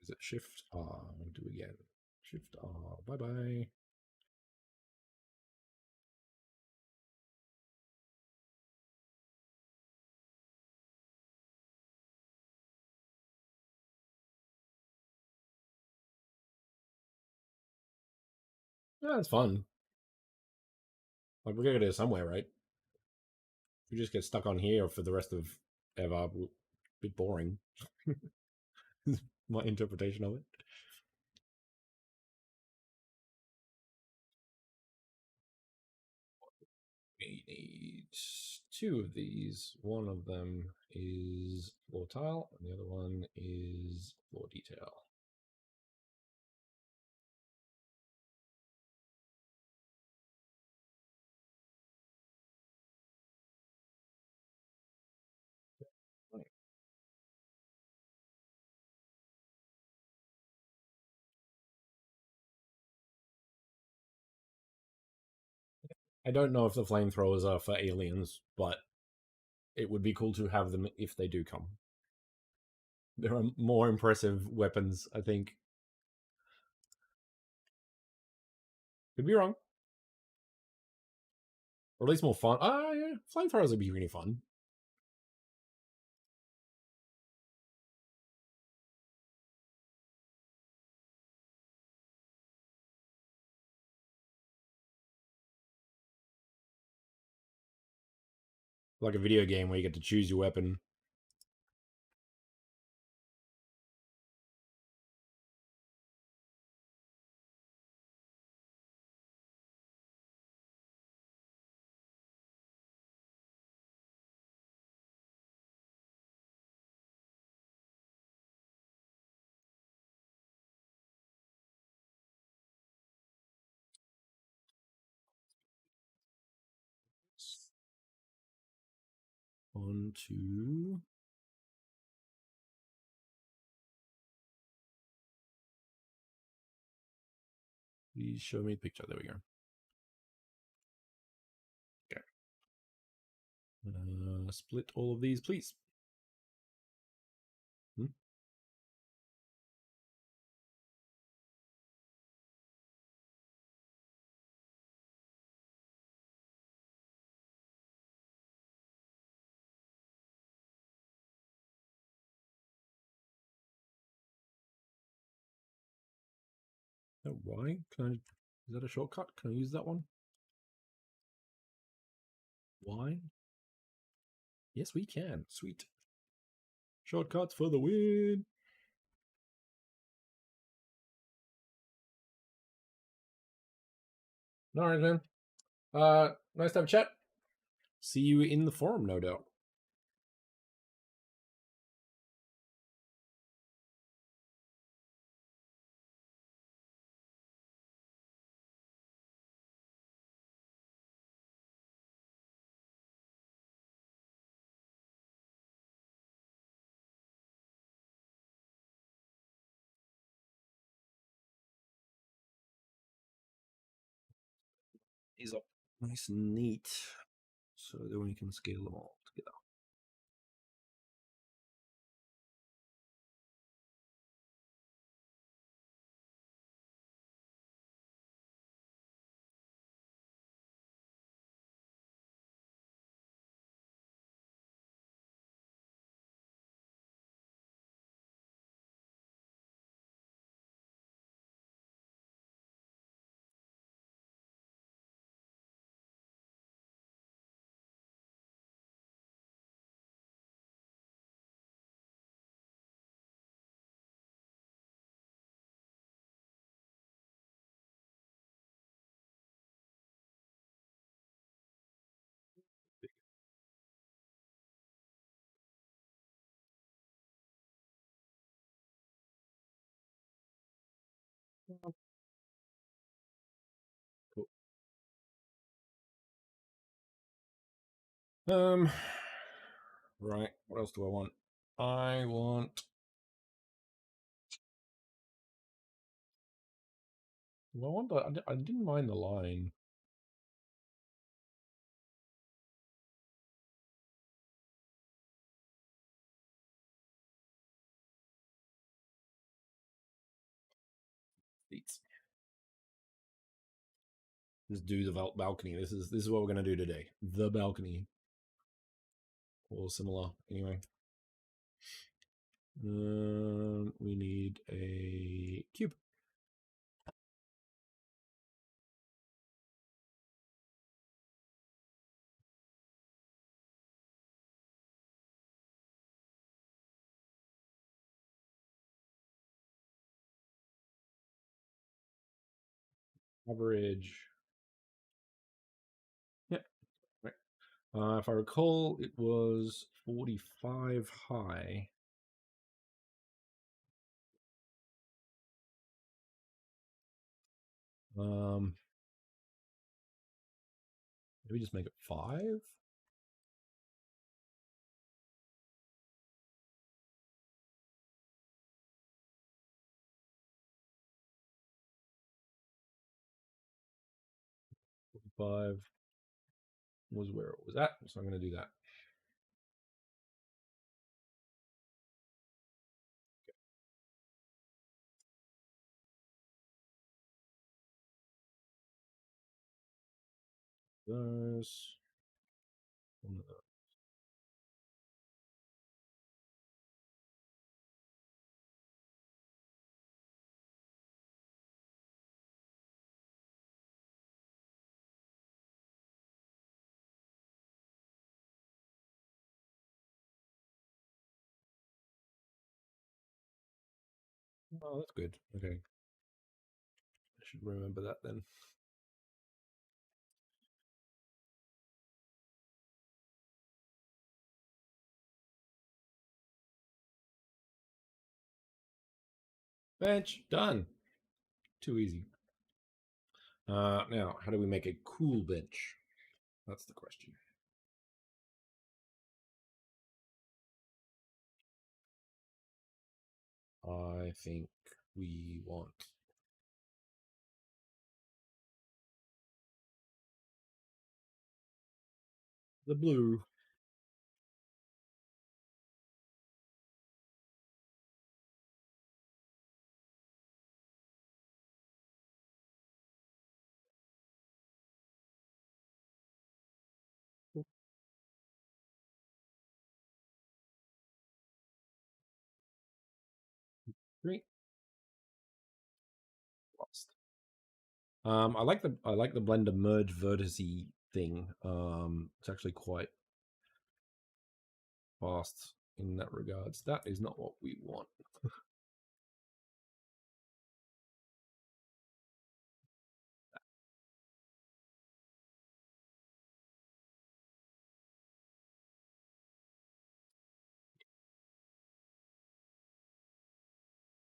Is it Shift R? Do again. Shift R. Bye bye. Yeah, it's fun. Like, we're going to go somewhere, right? If we just get stuck on here for the rest of ever, a bit boring. My interpretation of it. We need two of these. One of them is floor tile, and the other one is floor detail. Right. I don't know if the flamethrowers are for aliens, but it would be cool to have them if they do come. There are more impressive weapons, I think. Could be wrong. Or at least more fun. Yeah, flamethrowers would be really fun. Like a video game where you get to choose your weapon. On to. Please show me a picture. There we go. Okay. Split all of these, please. Hmm? Oh, why? Can I? Is that a shortcut? Can I use that one? Why? Yes, we can. Sweet. Shortcuts for the win. All right, man. Nice to have a chat. See you in the forum, no doubt. These up nice and neat, so then we can scale them all together. Cool. Um, right. What else do I want? I want. Well, I want the. I didn't mind the line. Seats. Just do the balcony. This is what we're gonna do today. The balcony or similar. Anyway, we need a cube. Average. Yeah. Right. If I recall, it was 45 high. Maybe just make it 5. 45 was where it was at, so I'm going to do that. Those. One of those. Oh, that's good. Okay. I should remember that then. Bench, done. Too easy. Now, how do we make a cool bench? That's the question. I think we want the blue. Green. Lost. I like the blender merge vertice thing. It's actually quite fast in that regards. That is not what we want.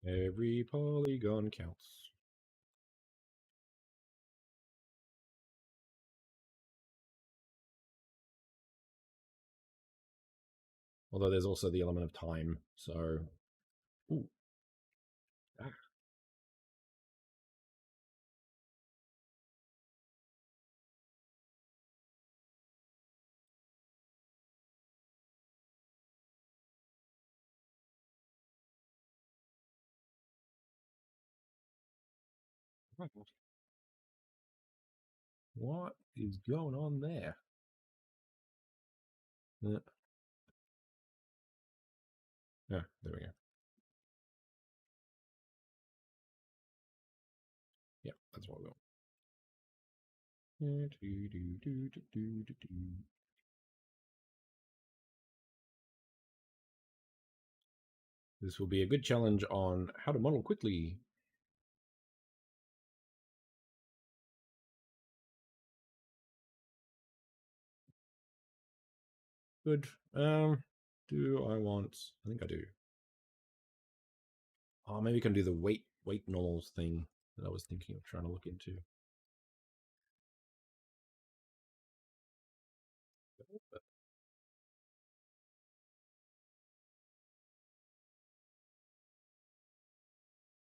Every polygon counts. Although there's also the element of time. So, ooh, ah, what is going on there? Yeah, yeah, there we go. Yeah, that's what we want. This will be a good challenge on how to model quickly. Good. Do I want? I think I do. Oh, maybe you can do the weight normals thing. that I was thinking of trying to look into.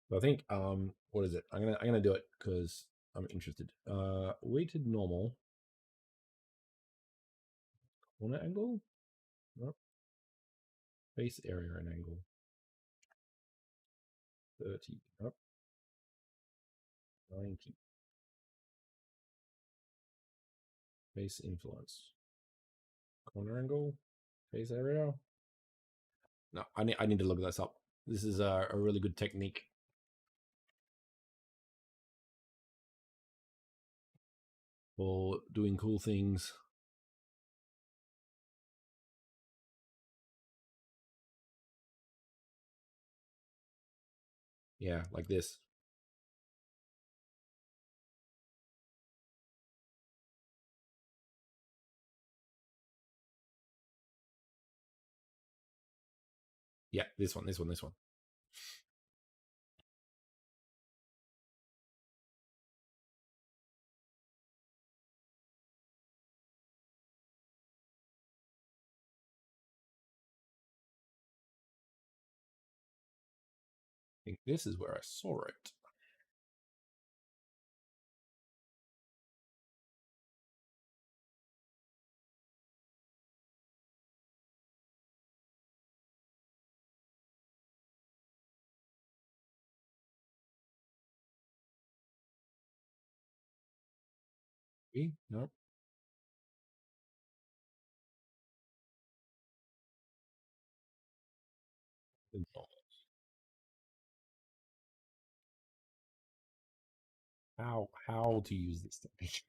But I think what is it? I'm gonna do it because I'm interested. Weighted normal corner angle, no, face area and angle 30, nope, 90, face influence, corner angle, face area. No, I need to look this up. This is a really good technique for doing cool things. Yeah, like this. Yeah, this one. I think this is where I saw it. No. How to use this technique?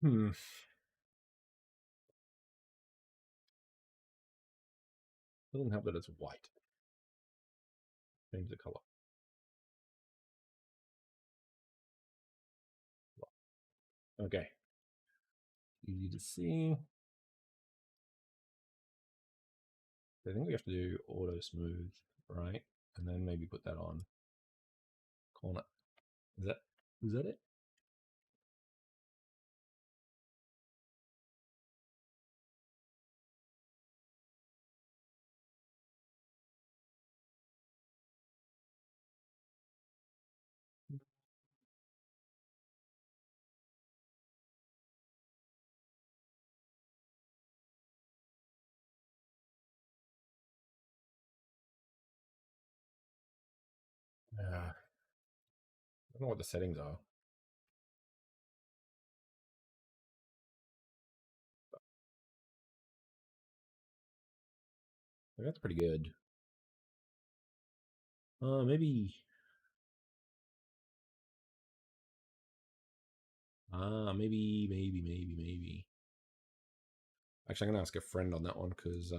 Hmm. Doesn't help that it's white. Change the color. Okay. Easy to see. I think we have to do auto smooth, right? And then maybe put that on corner. Is that it? I don't know what the settings are. That's pretty good. Maybe. Maybe. Actually, I'm gonna ask a friend on that one because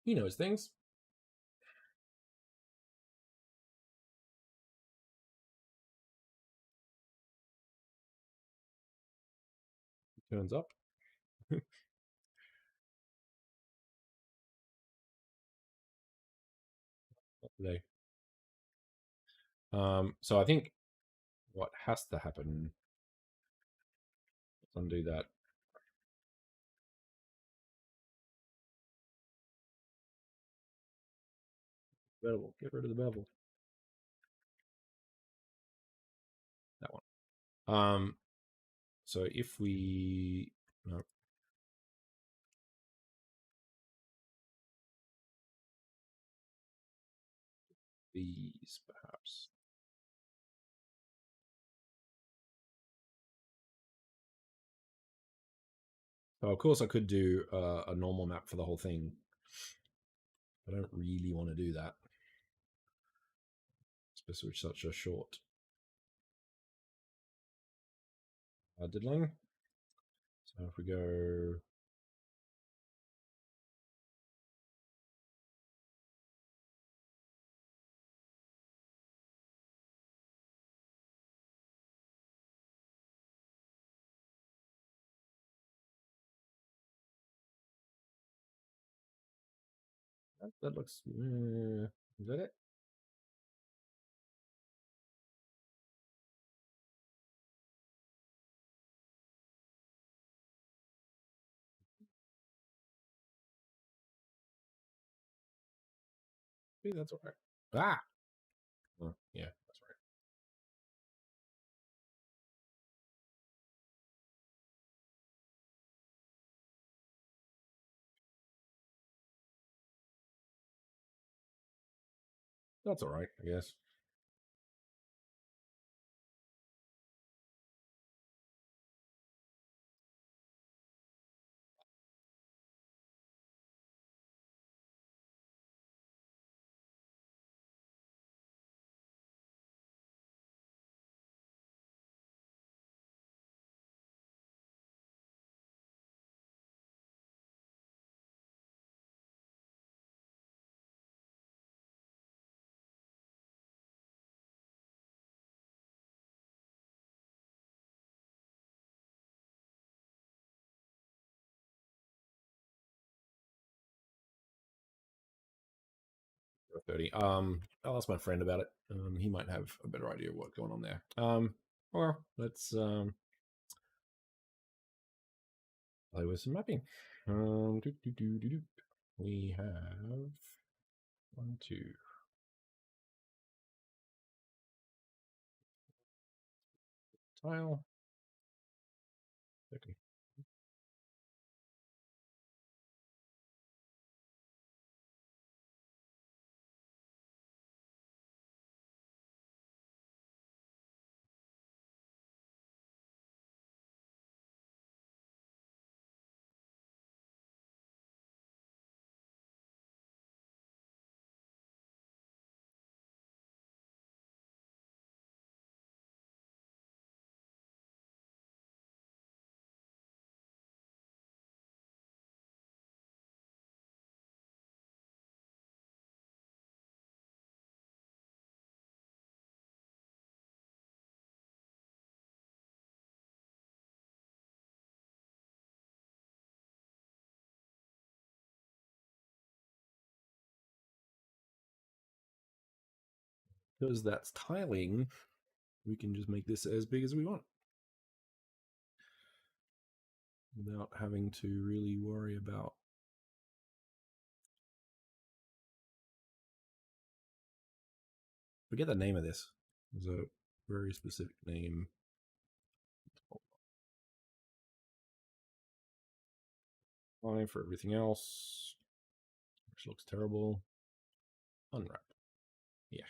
he knows things. Turns up. Not today. So I think what has to happen. Let's undo that. Bevel. Get rid of the bevel. That one. So if we no, these perhaps. So of course I could do a normal map for the whole thing. I don't really want to do that, especially with such a short diddling. So if we go That looks. Is that it? See, that's all right. Ah. Oh, yeah, that's right. That's all right, I guess. Or 30. I'll ask my friend about it. He might have a better idea of what's going on there. Well, let's play with some mapping. We have one, two tile. Okay. Because that's tiling, we can just make this as big as we want without having to really worry about. Forget the name of this. There's a very specific name. Fine for everything else, which looks terrible. Unwrap. Yeah.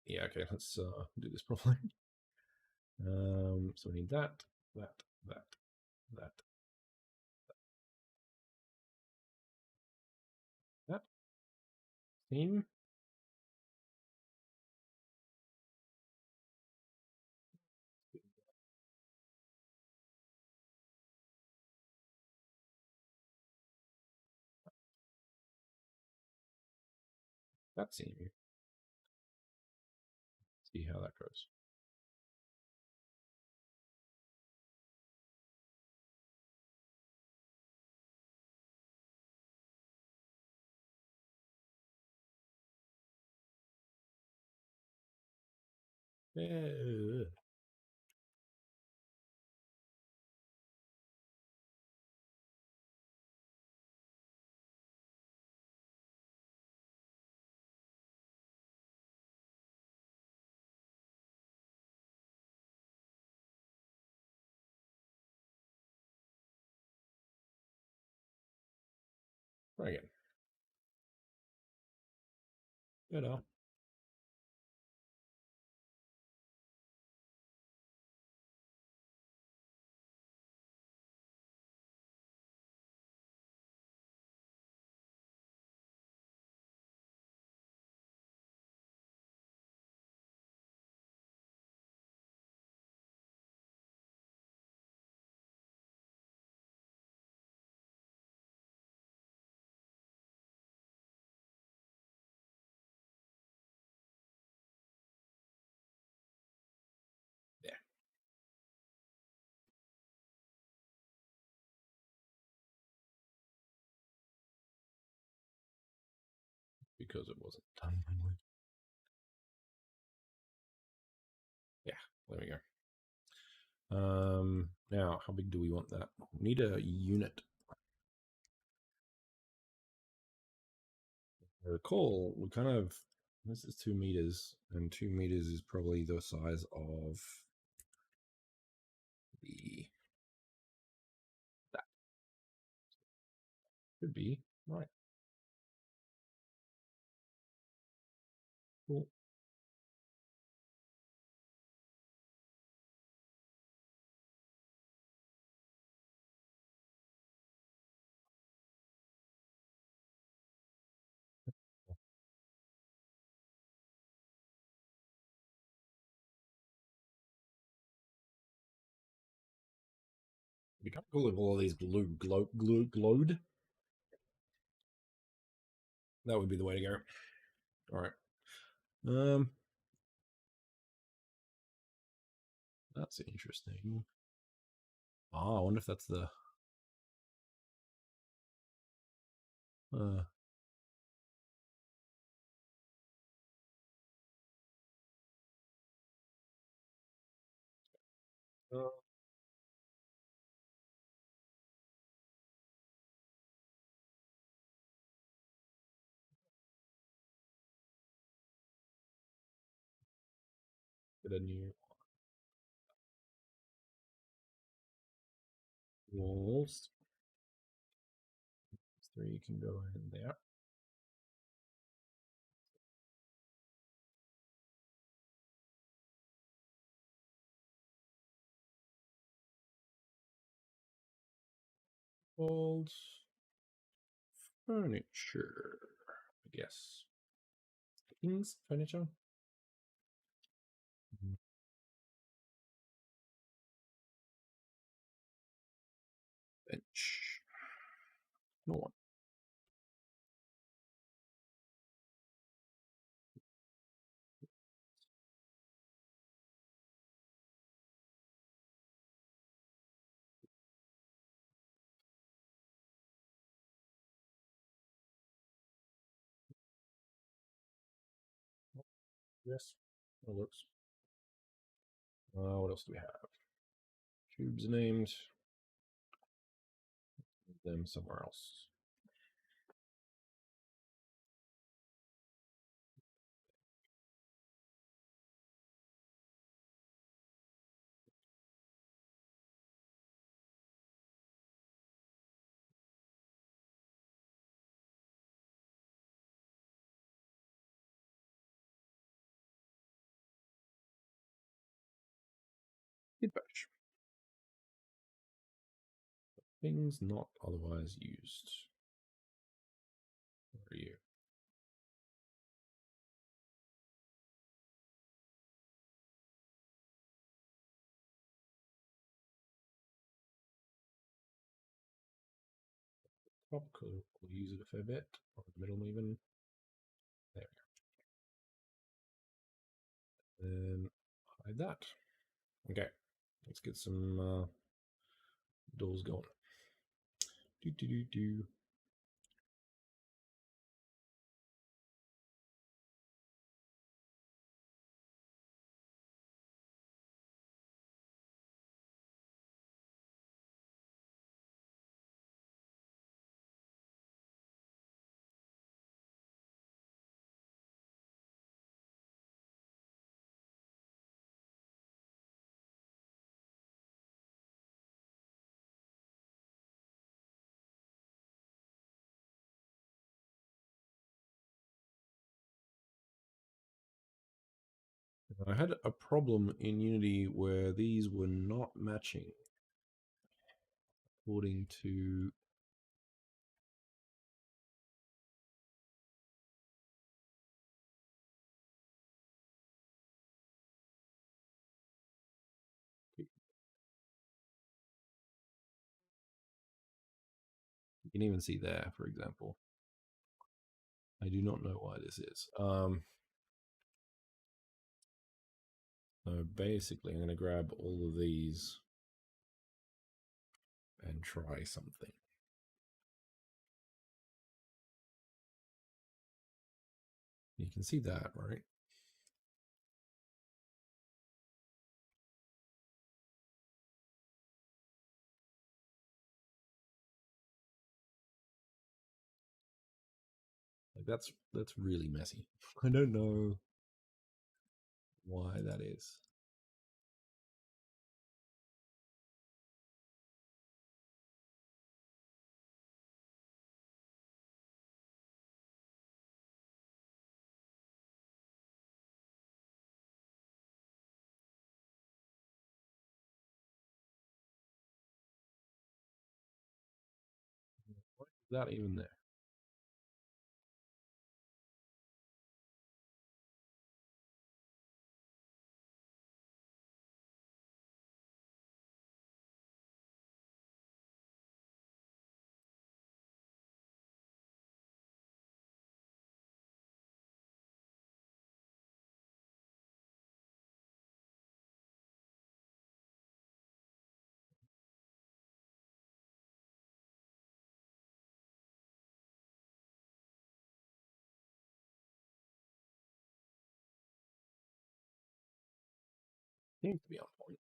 Yeah, okay, let's do this properly. So we need that, that, that, that, that. Theme. That theme. See how that goes. Try again. Good. because it wasn't done properly. Yeah, there we go. Now, how big do we want that? We need a unit. I recall, we kind of, this is 2 meters, and 2 meters is probably the size of the, that could be, right. Cool. It'd be kind of cool if all of these glowed. That would be the way to go. All right. That's interesting. I wonder if that's the uh uh, get a new walls. 3 can go in there. Old furniture, I guess. Things, furniture. Bench. No one. Yes, that works. What else do we have? Tubes named. Them somewhere else. Git bash. Things not otherwise used. Where are you? Top color, we'll use it a fair bit, or the middle even. There we go. Then hide that. Okay, let's get some doors going. Do do do do. I had a problem in Unity where these were not matching according to you can even see there, for example. I do not know why this is. So basically, I'm going to grab all of these and try something. You can see that, right? Like that's really messy. I don't know why that is. Why is that even there? Seems to be on point.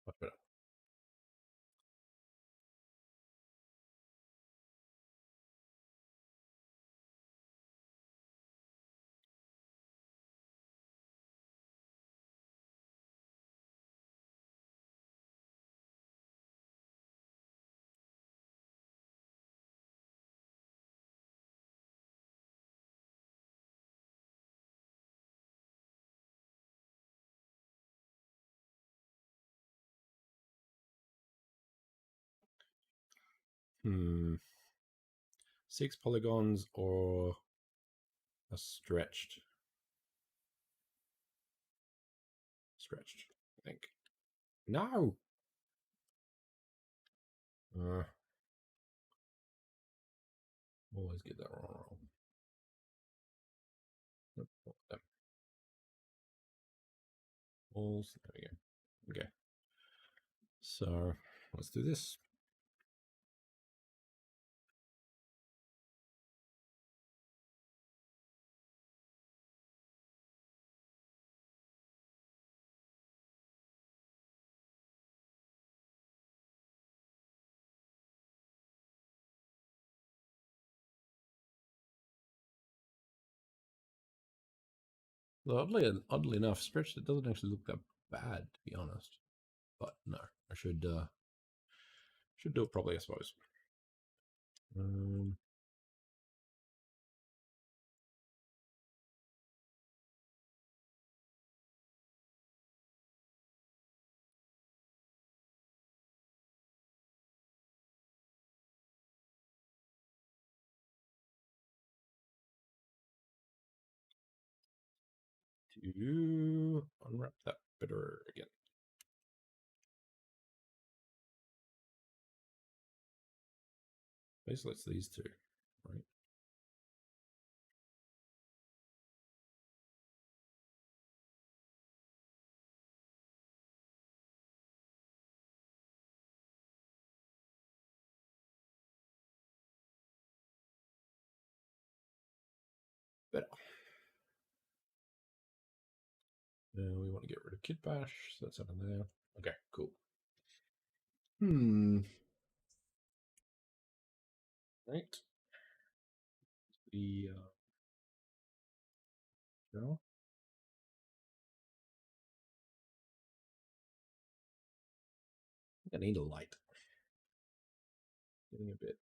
Much better. Hmm. 6 polygons or a stretched, I think. No. Always get that wrong. Walls. There we go. Okay. So let's do this. Oddly enough, stretched it doesn't actually look that bad, to be honest. But no, I should do it properly, I suppose. To unwrap that bitter again. Basically, it's these two, right? Better. We want to get rid of Kit Bash, so that's up in there. Okay, cool. Right. The no. I need a light. Getting a bit.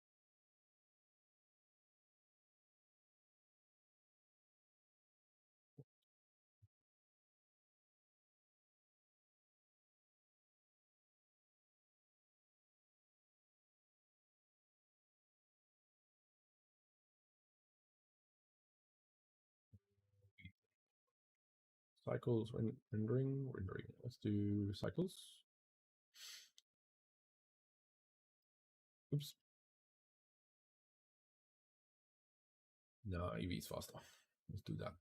Cycles, rendering. Let's do cycles. Oops. No, EV is faster. Let's do that.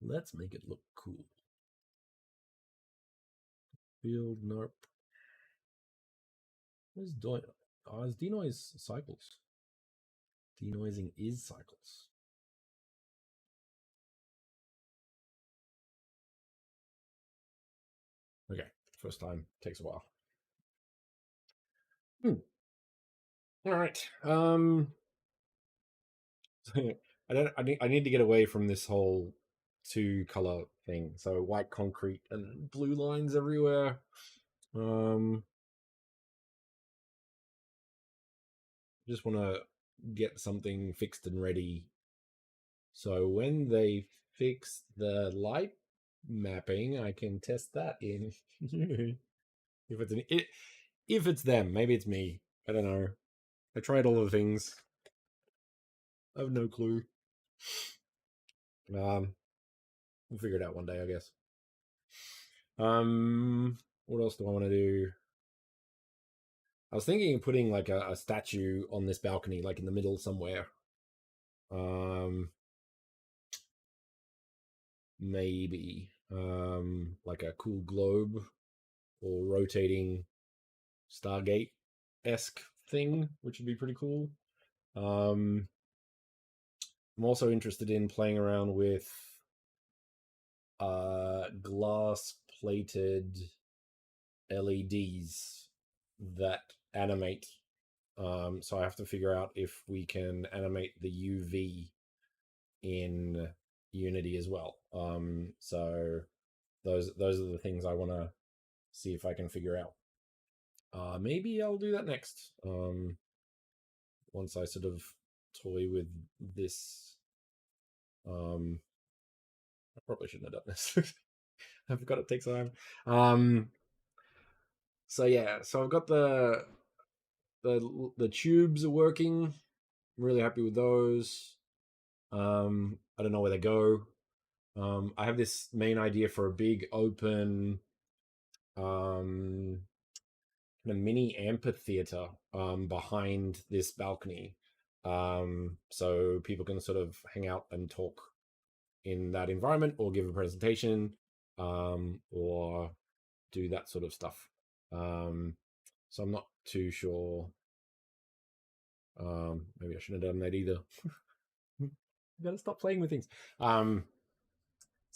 Let's make it look cool. Field, nope. Where's denoise? Oh, is denoise cycles? Denoising is cycles. Okay, first time takes a while. All right. I need to get away from this whole two color thing. So white concrete and blue lines everywhere. Just want to get something fixed and ready. So when they fix the light mapping, I can test that in. If it's them, maybe it's me. I don't know. I tried all the things. I have no clue. We'll figure it out one day, I guess. What else do I want to do? I was thinking of putting like a statue on this balcony, like in the middle somewhere. Maybe like a cool globe or rotating Stargate-esque thing, which would be pretty cool. I'm also interested in playing around with glass plated LEDs that animate. So I have to figure out if we can animate the UV in Unity as well. So those are the things I want to see if I can figure out. Maybe I'll do that next. Once I sort of toy with this. I probably shouldn't have done this. I forgot it takes time. So yeah, so I've got the tubes are working. I'm really happy with those. I don't know where they go. I have this main idea for a big open kind of mini amphitheater behind this balcony. So people can sort of hang out and talk in that environment or give a presentation or do that sort of stuff. So I'm not too sure. Maybe I shouldn't have done that either. You gotta stop playing with things. So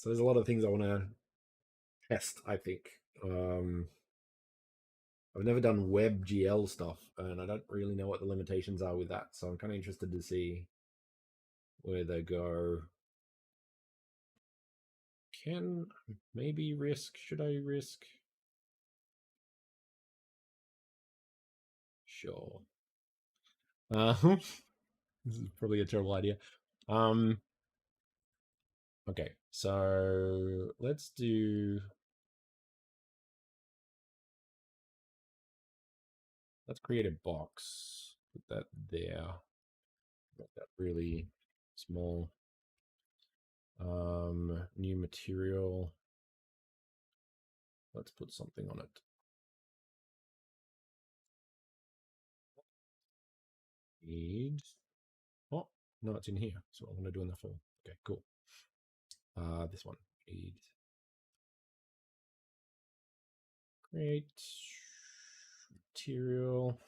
there's a lot of things I want to test, I think. I've never done WebGL stuff, and I don't really know what the limitations are with that. So I'm kind of interested to see where they go. Can maybe risk? Should I risk? Sure. This is probably a terrible idea. Okay, so let's create a box. Put that there. Make that really small. New material. Let's put something on it. Need. Oh, no, it's in here. So I'm going to do in the form. Okay, cool. This one. Need. Create material.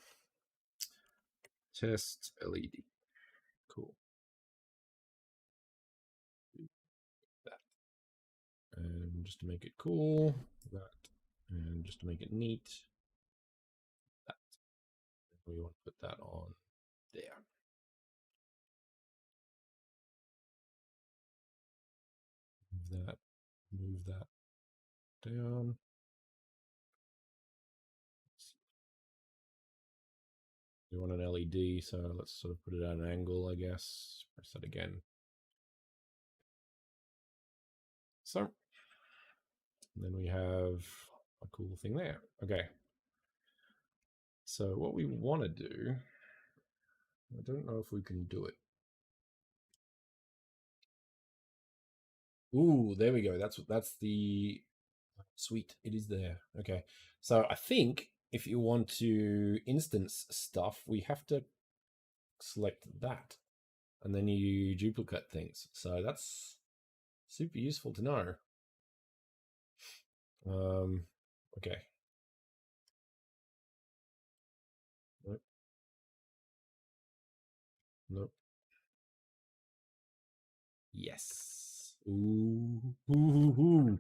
Test LED. Cool. That. And just to make it cool, that. And just to make it neat, that. We want to put that on there. Move that down. We want an LED, so let's sort of put it at an angle, I guess. Press that again. So then we have a cool thing there. Okay. So what we want to do, I don't know if we can do it. Ooh, there we go. That's the sweet. It is there. Okay. So I think if you want to instance stuff, we have to select that, and then you duplicate things. So that's super useful to know. Okay. Nope. Nope. Yes. Ooh. Ooh.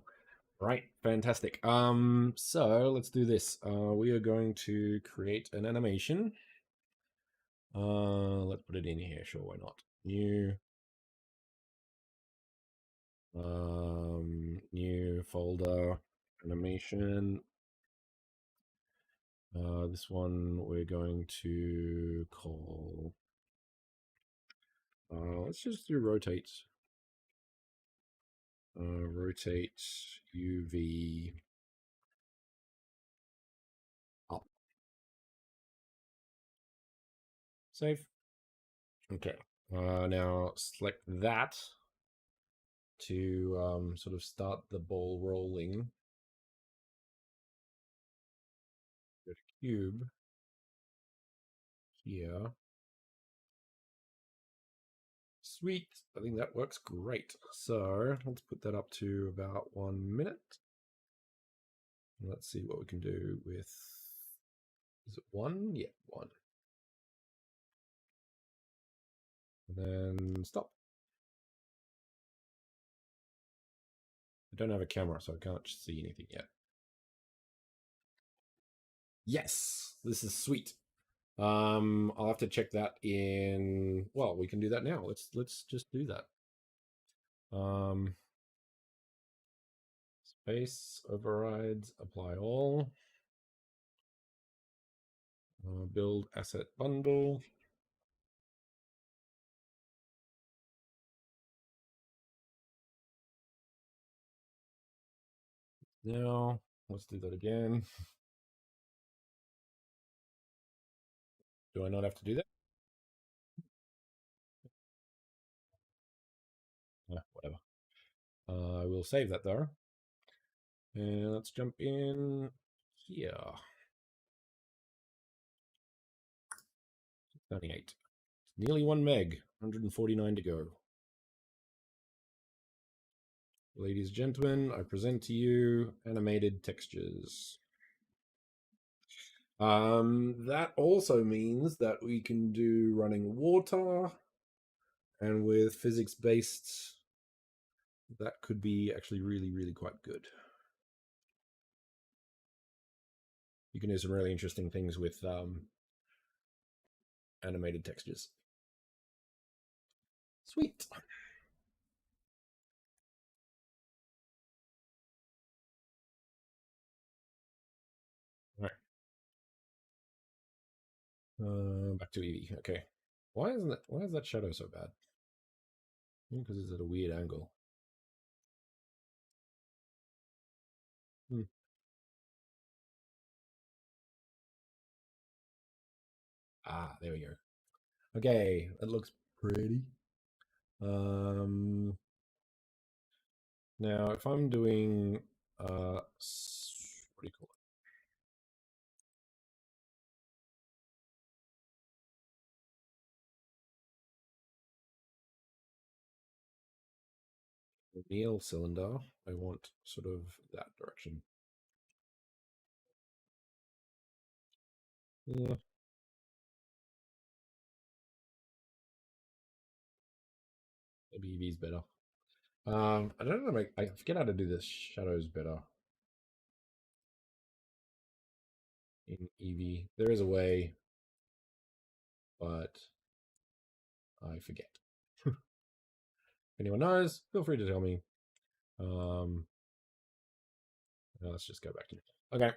Right. Fantastic. So let's do this. We are going to create an animation. Let's put it in here. Sure, why not? New. New folder, animation. This one we're going to call. Let's just do rotate. Rotate UV up. Save. Okay. Now select that to sort of start the ball rolling. Go to cube here. Sweet. I think that works great. So let's put that up to about 1 minute. Let's see what we can do with. Is it 1? Yeah, 1. And then stop. I don't have a camera, so I can't see anything yet. Yes, this is sweet. I'll have to check that in. Well, we can do that now. Let's just do that. Space overrides, apply all. Build asset bundle. Now let's do that again. Do I not have to do that? Whatever. I will save that though. And let's jump in here. 98. Nearly 1 meg, 149 to go. Ladies and gentlemen, I present to you animated textures. That also means that we can do running water, and with physics-based, that could be actually really, really quite good. You can do some really interesting things with animated textures. Sweet. All right. Back to Eevee. Okay. Why is that shadow so bad? Because it's at a weird angle. Ah, there we go. Okay, that looks pretty. Now if I'm doing what do you call it? Needle cylinder, I want sort of that direction. Yeah. Maybe Eevee's better. I don't know. I forget how to do this. Shadows better in Eevee. There is a way, but I forget. If anyone knows, feel free to tell me. Let's just go back to it. Okay.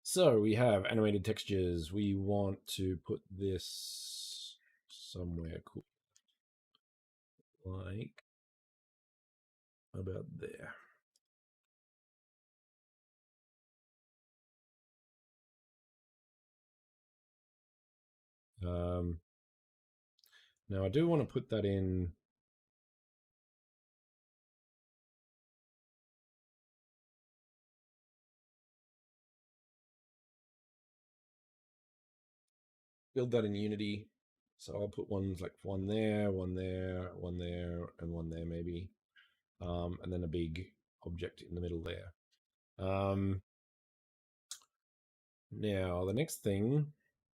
So we have animated textures. We want to put this somewhere cool, like about there. Now I do want to put that in. build that in Unity. So I'll put ones like one there, one there, one there, and one there maybe. And then a big object in the middle there. Now the next thing,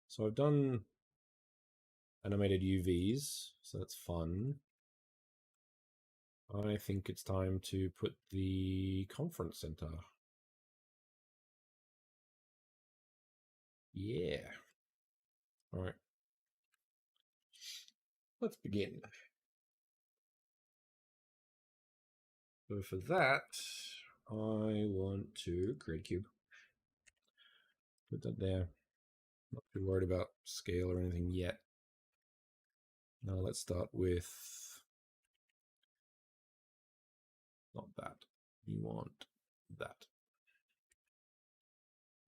so I've done animated UVs, so that's fun. I think it's time to put the conference center. Yeah. All right. Let's begin. So for that, I want to create a cube. Put that there. Not too worried about scale or anything yet. Now let's start with not that. You want that.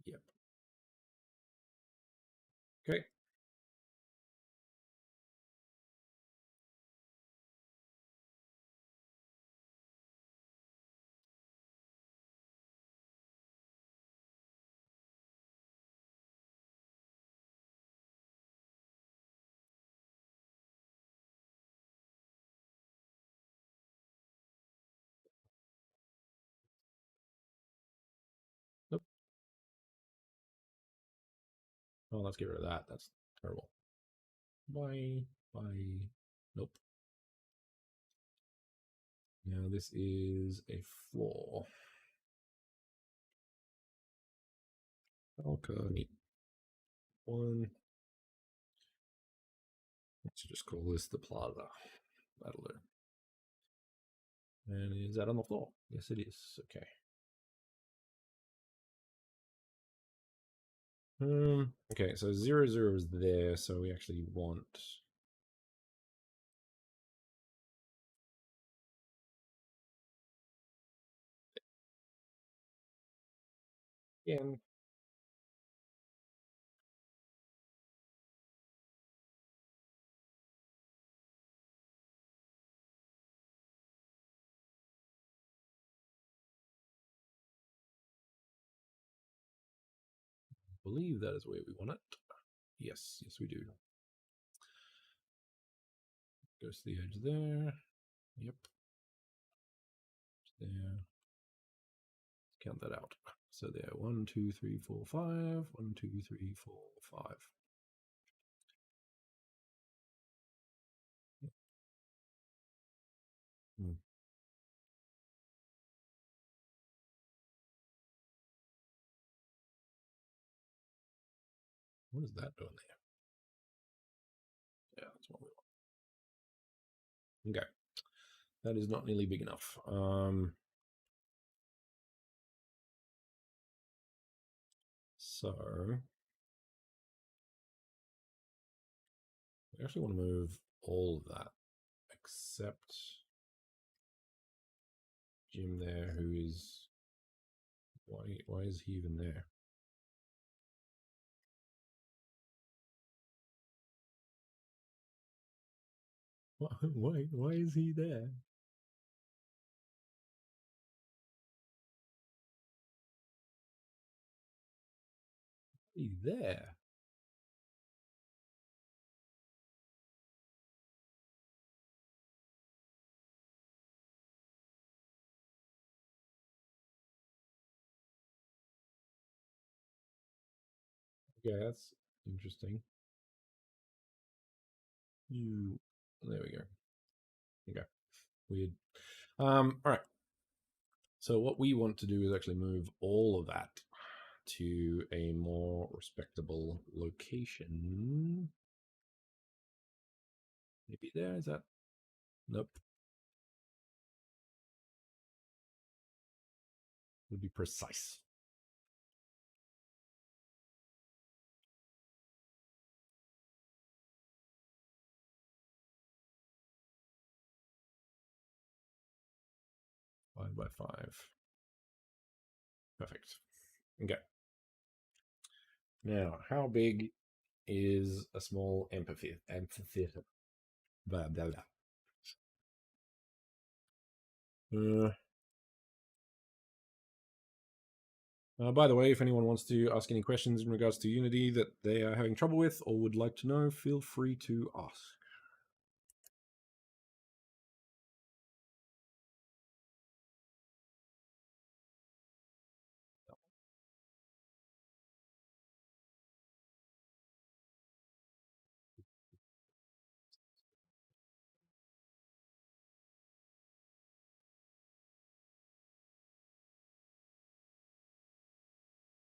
Yep. Okay. Nope. Oh, let's get rid of that. That's terrible. Bye. Bye. Nope. Now this is a floor. Balcony. One. Let's just call this the plaza. That'll do. And is that on the floor? Yes, it is. Okay. Okay, so 0, 0 is there, so we actually want again. I believe that is where we want it. Yes, yes we do. Goes to the edge there. Yep. There. Let's count that out. So there, 1, 2, 3, 4, 5. 1, 2, 3, 4, 5. Hmm. What is that doing there? Yeah, that's what we want. Okay. That is not nearly big enough. So we actually want to move all of that except Jim there, who is why is he even there? Why is he there? He's there. Okay, that's interesting. You there we go. Okay. Weird. All right. So what we want to do is actually move all of that to a more respectable location. Maybe there, is that? Nope. Would be precise. Five by five. Perfect. Okay. Now, how big is a small amphitheater? Blah, blah, blah. By the way, if anyone wants to ask any questions in regards to Unity that they are having trouble with or would like to know, feel free to ask.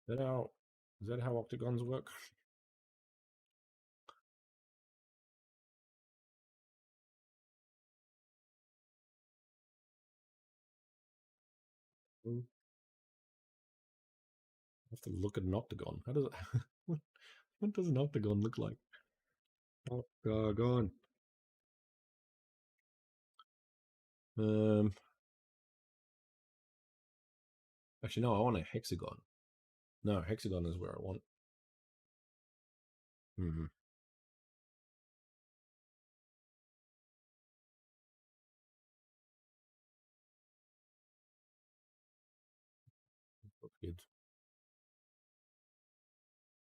Is that how octagons work? I have to look at an octagon. How does it? What does an octagon look like? Octagon. Um. Actually, no. I want a hexagon. No, hexagon is where I want. Hmm. Good.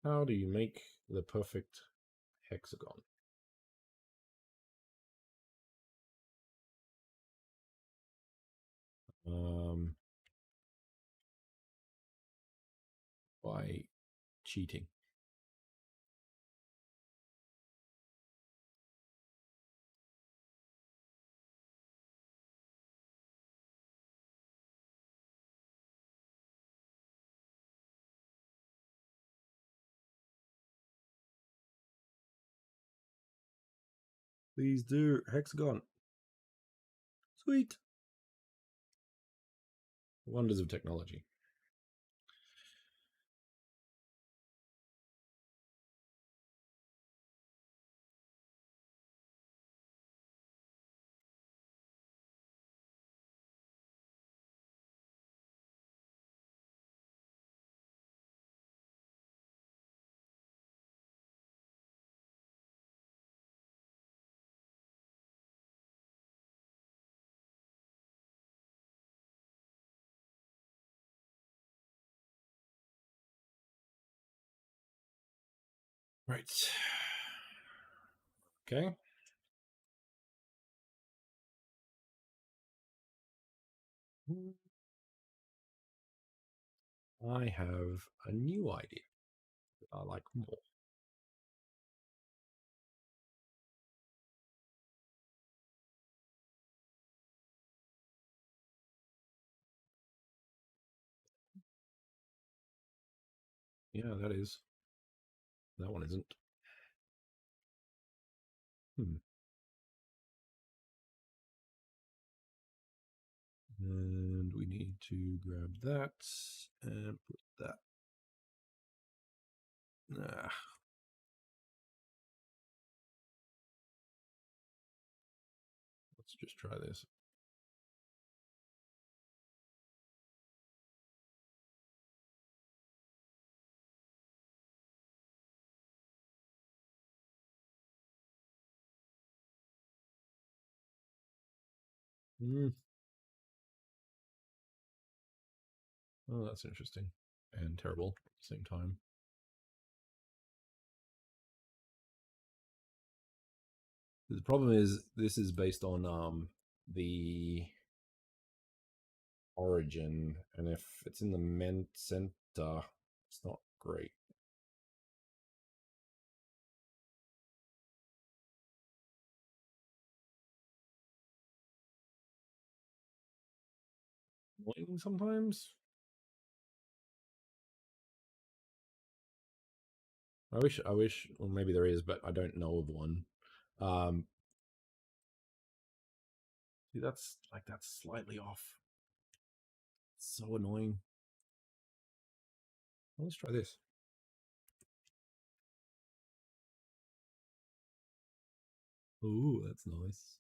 How do you make the perfect hexagon? Um. By cheating. Please do hexagon. Sweet. Wonders of technology. Right. Okay. I have a new idea that I like more. Yeah, that is. That one isn't. Hmm. And we need to grab that and put that. Ah, let's just try this. Mm. Oh, that's interesting and terrible at the same time. The problem is this is based on the origin, and if it's in the ment center, it's not great. Annoying sometimes. I wish, or maybe there is, but I don't know of one. Um, see, that's slightly off. It's so annoying. Let's try this. Ooh, that's nice.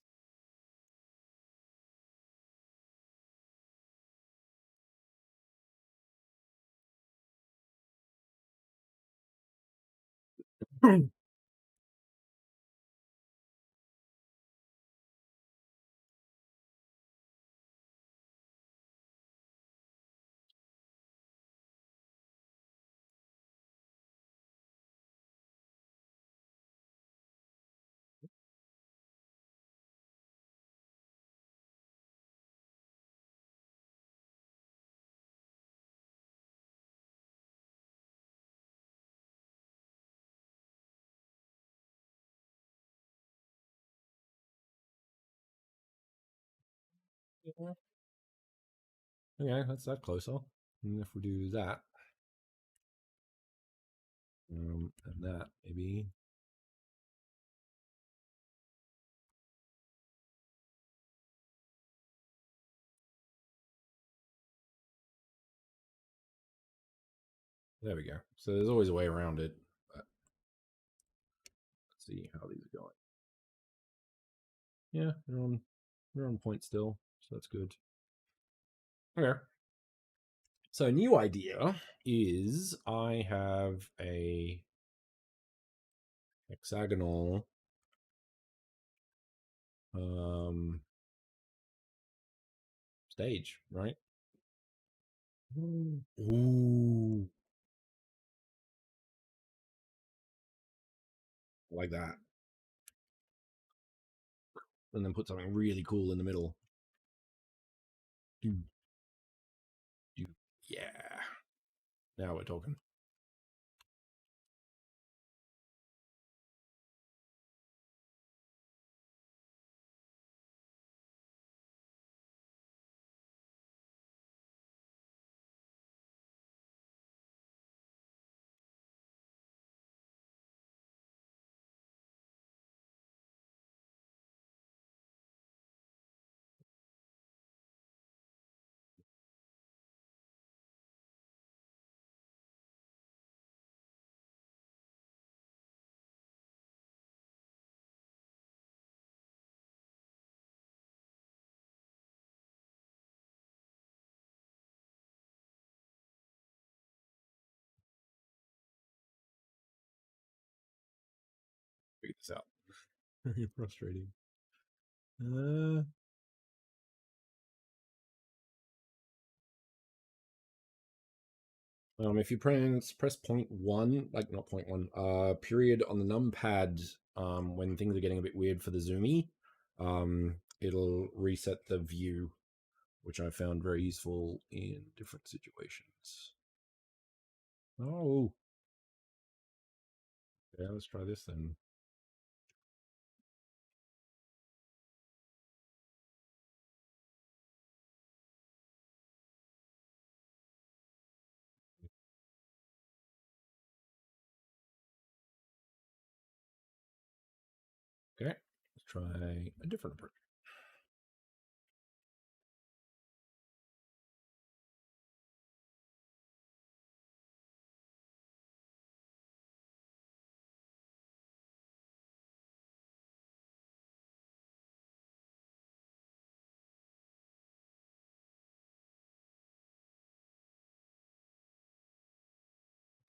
Yeah. Okay, that's that closer. And if we do that, and that, maybe. There we go. So there's always a way around it. But let's see how these are going. Yeah, we're on point still, so that's good. Okay. So new idea is I have a hexagonal stage, right? Ooh, like that. And then put something really cool in the middle. Do, do. Yeah. Now we're talking. Figure this out. Very frustrating. Uh, if you press point one, like not point one, period on the numpad, when things are getting a bit weird for the zoomy, it'll reset the view, which I found very useful in different situations. Oh, yeah, let's try this then. Okay, let's try a different approach.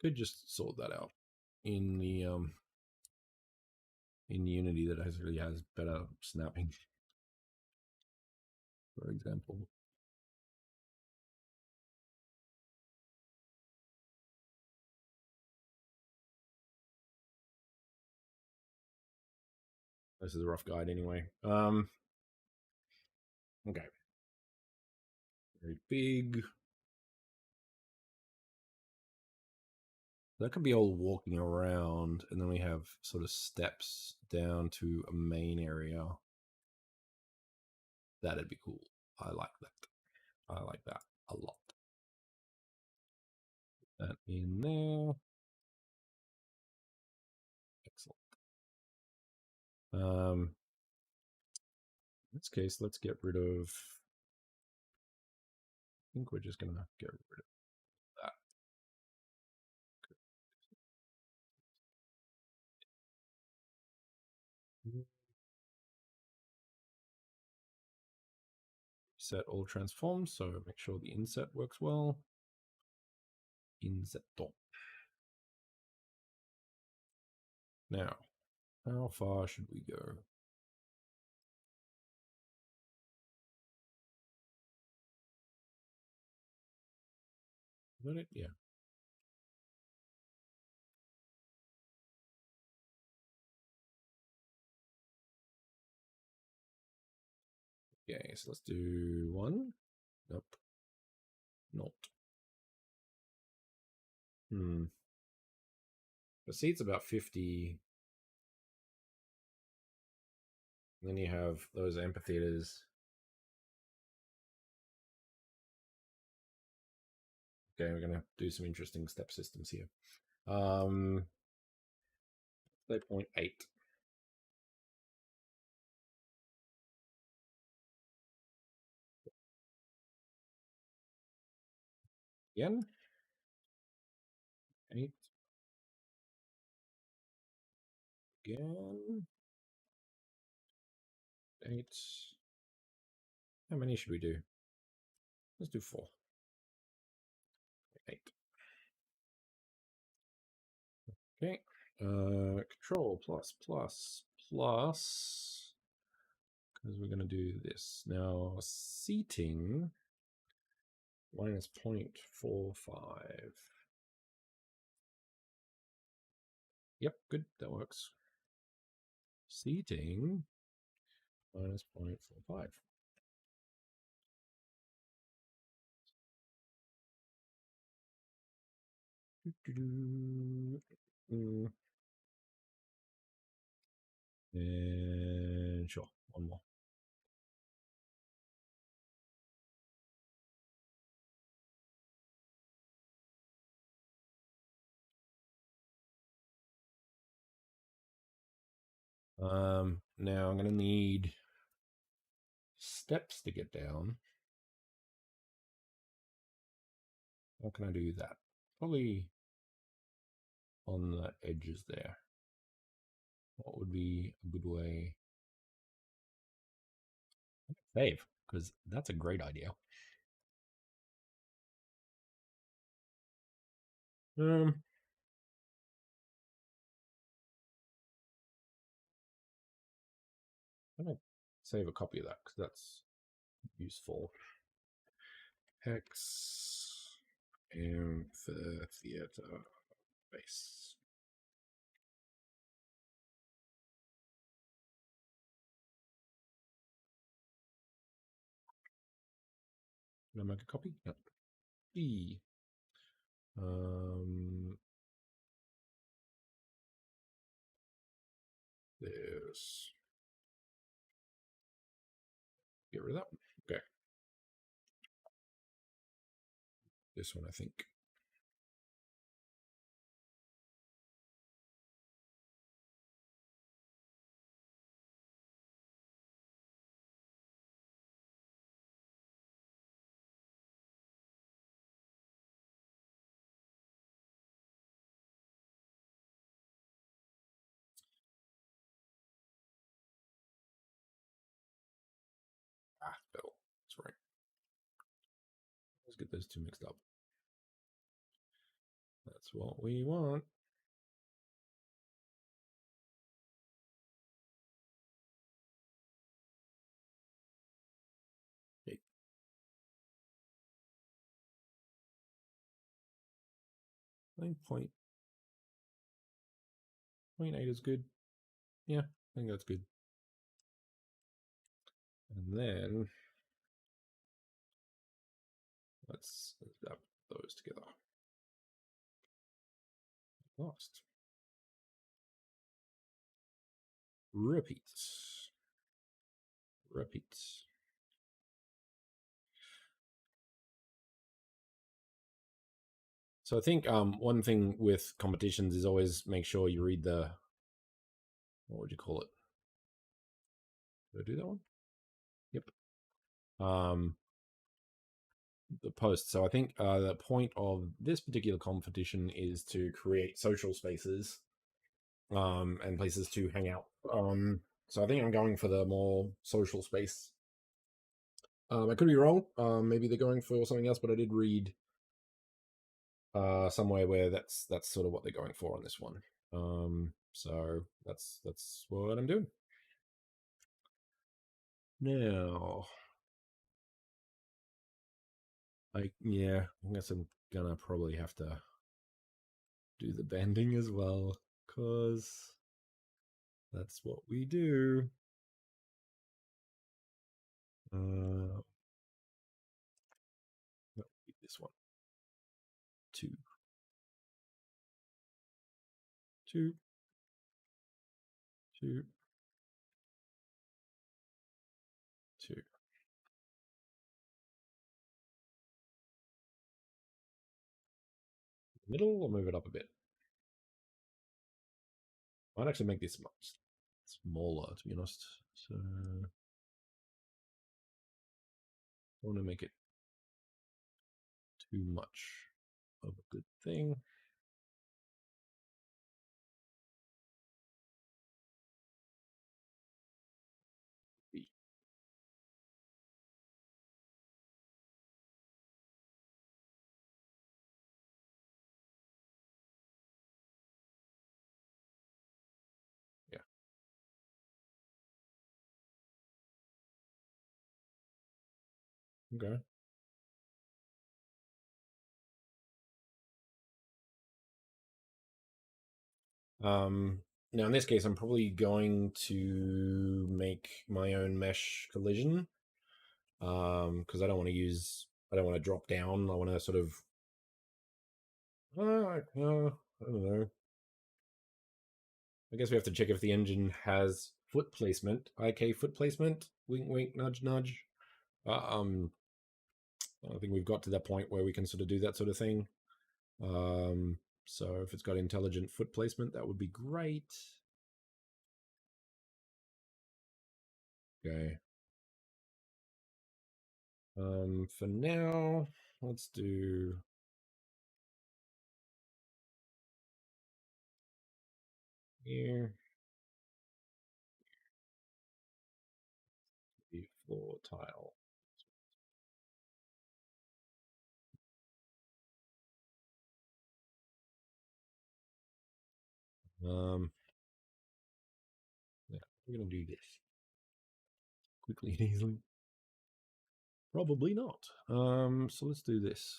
Could just sort that out in the in Unity that actually has better snapping, for example. This is a rough guide anyway. Okay. Very big. That could be all walking around, and then we have sort of steps down to a main area. That'd be cool. I like that. I like that a lot. Put that in there. Excellent. In this case, let's get rid of. I think we're just gonna get rid of that. Set all transforms, so make sure the inset works well. Inset. Now, how far should we go? Is that it? Yeah. Okay, so let's do one. Nope. Not. The seat's about 50. And then you have those amphitheaters. Okay, we're gonna do some interesting step systems here. 0.8. Again. 8. Again. 8. How many should we do? Let's do 4. 8. Okay. Control plus plus plus, because we're going to do this now. Seating minus 0.45. Yep, good. That works. Seating minus 0.45. And sure, one more. Now I'm going to need steps to get down. How can I do that? Probably on the edges there. What would be a good way? Save, because that's a great idea. I'm gonna save a copy of that because that's useful. Hex amphitheater base. Can I make a copy? Yep. E. There's. Get rid of that one. Okay. This one, I think. Bill. That's right. Let's get those two mixed up. That's what we want. Okay. 9.8 is good. Yeah, I think that's good. And then let's add those together. Lost. Repeat. Repeat. So I think one thing with competitions is always make sure you read the, what would you call it? Did I do that one? Yep. The post. So I think the point of this particular competition is to create social spaces and places to hang out. So I think I'm going for the more social space. I could be wrong. Maybe they're going for something else, but I did read somewhere where that's sort of what they're going for on this one. So that's what I'm doing. Now, I guess I'm gonna probably have to do the bending as well, cause that's what we do. This one. 2. 2. 2. 2. Middle or move it up a bit? Might actually make this much smaller, to be honest. So I want to make it too much of a good thing. Yeah. Okay. Now in this case, I'm probably going to make my own mesh collision. Because I don't want to drop down. I want to sort of, I don't know. I guess we have to check if the engine has foot placement, IK foot placement. Wink, wink, nudge, nudge. I don't think we've got to that point where we can sort of do that sort of thing. So if it's got intelligent foot placement, that would be great. Okay. For now, let's do here the floor tile. Yeah, we're gonna do this quickly and easily. Probably not. So let's do this.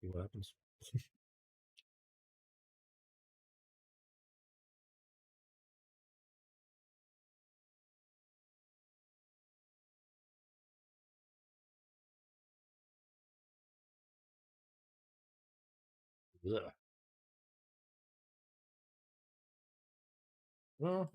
See what happens. Ugh. Well,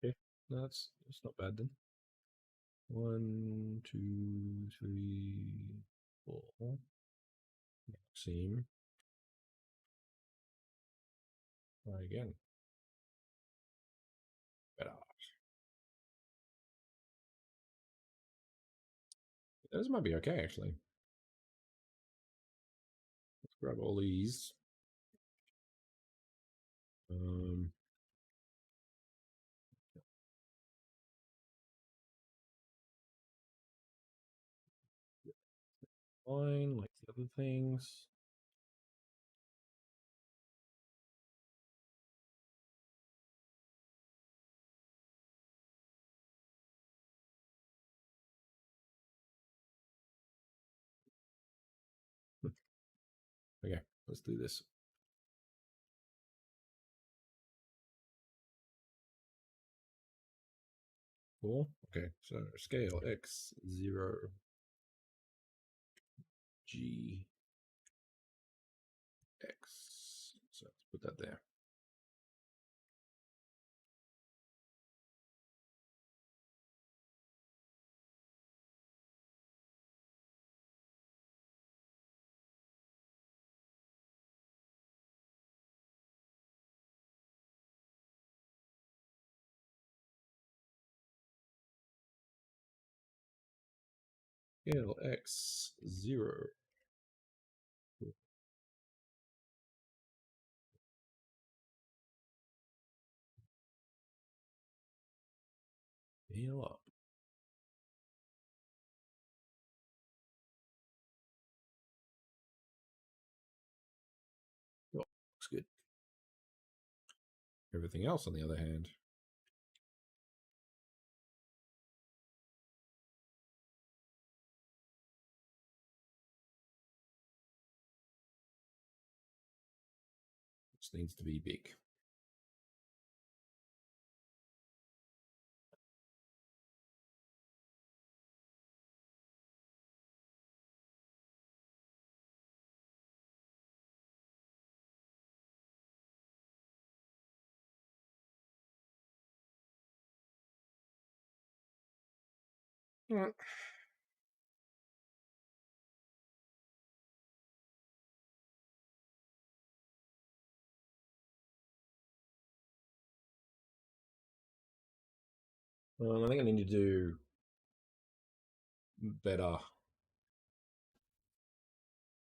okay, that's not bad then. 1, 2, 3, 4. Seam. Try again. Better. Those might be okay actually. Let's grab all these. Um, Fine, like the other things. Okay, let's do this. 4. Okay, so scale X 0 G X. So let's put that there. LX0. Heal up. Oh, looks good. Everything else, on the other hand, just needs to be big. All right. I think I need to do better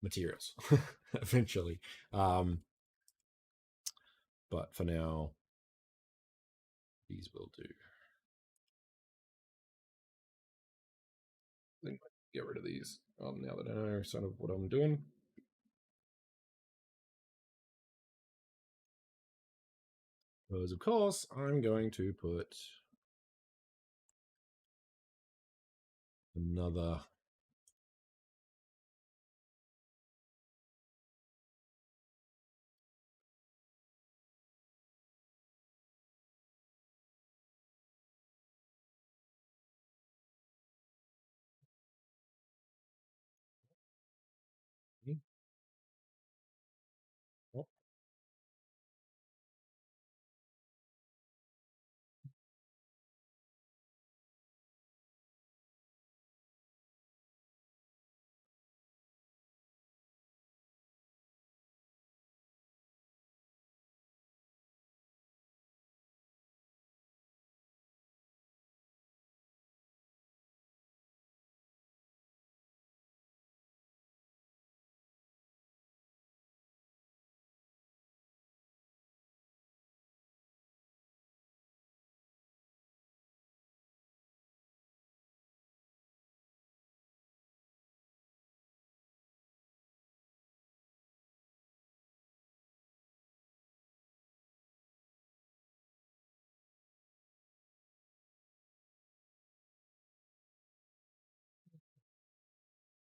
materials eventually. But for now, these will do. I think I get rid of these now that I know sort of what I'm doing. Because of course I'm going to put another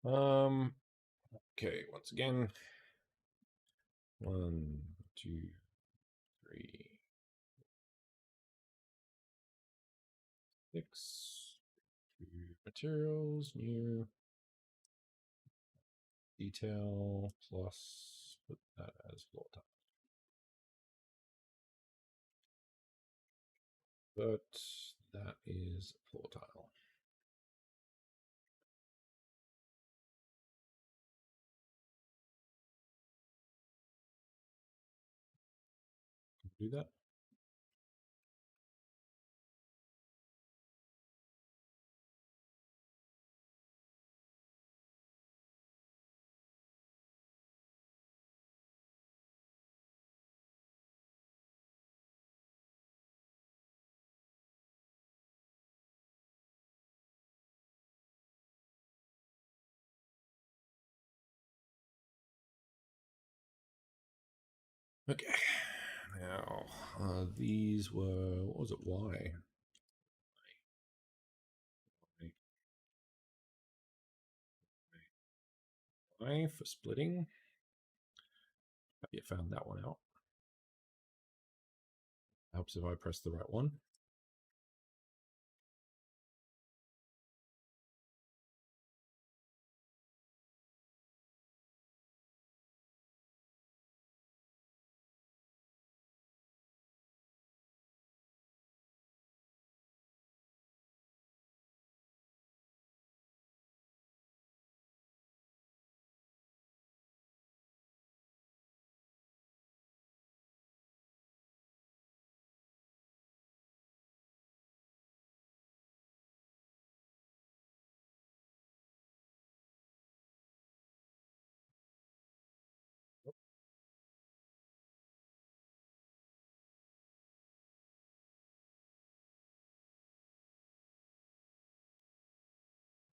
oh, okay, once again. 1, 2, 3, 6. Materials, new detail plus put that as floor tile. But that is floor tile. Do that. Okay. Now, these were, what was it? Why? Why for splitting? Have you found that one out? Helps if I press the right one.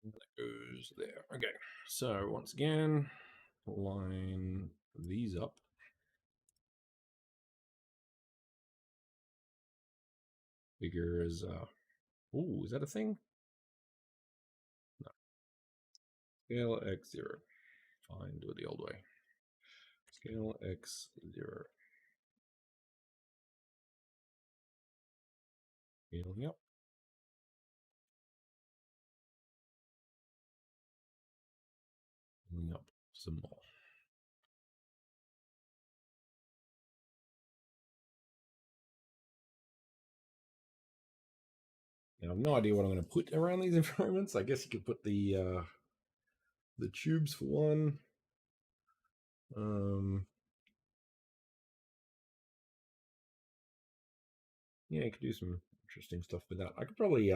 That goes there. Okay, so once again, line these up. Figure is oh, is that a thing? No. Scale x0. Fine, do it the old way. Scale x0. Scaling up. Scaling up some more. Now, I have no idea what I'm going to put around these environments. I guess you could put the tubes for one. Yeah, you could do some interesting stuff with that. I could probably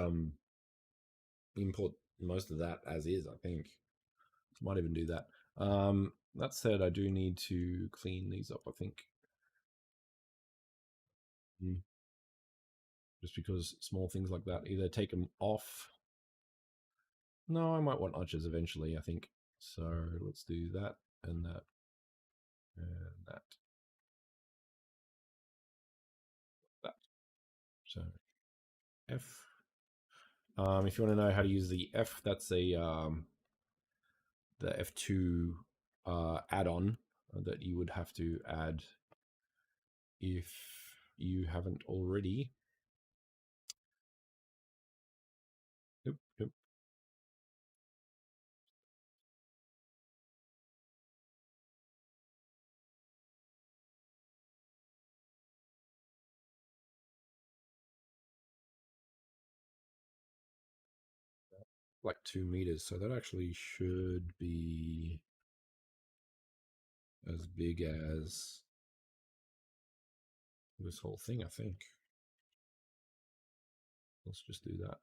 import most of that as is, I think. Might even do that. That said, I do need to clean these up, I think. Just because small things like that, either take them off. No, I might want arches eventually, I think. So let's do that and that and that. That. So F. If you want to know how to use the F, that's the F2 add-on that you would have to add if you haven't already. Nope. Like 2 meters, so that actually should be as big as this whole thing, I think. Let's just do that.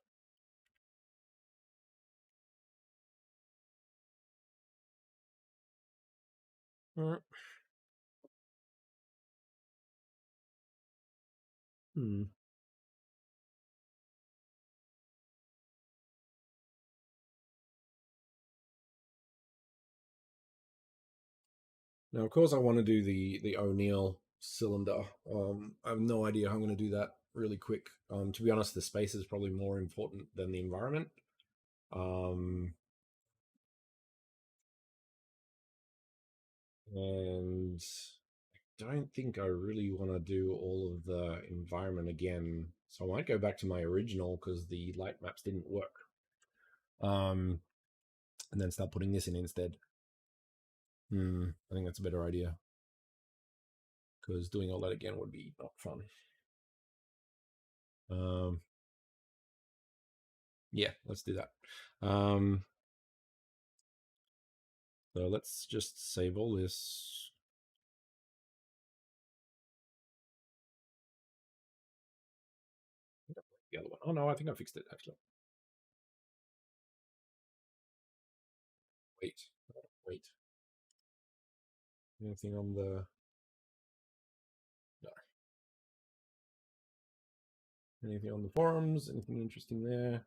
All right. Now, of course, I want to do the O'Neill cylinder. I have no idea how I'm going to do that really quick. To be honest, the space is probably more important than the environment. And I don't think I really want to do all of the environment again. So I might go back to my original because the light maps didn't work. And then start putting this in instead. I think that's a better idea because doing all that again would be not fun. Yeah, let's do that. So let's just save all this. The other one. Oh no, I think I fixed it actually. Wait. Anything on the no. Anything on the forums? Anything interesting there?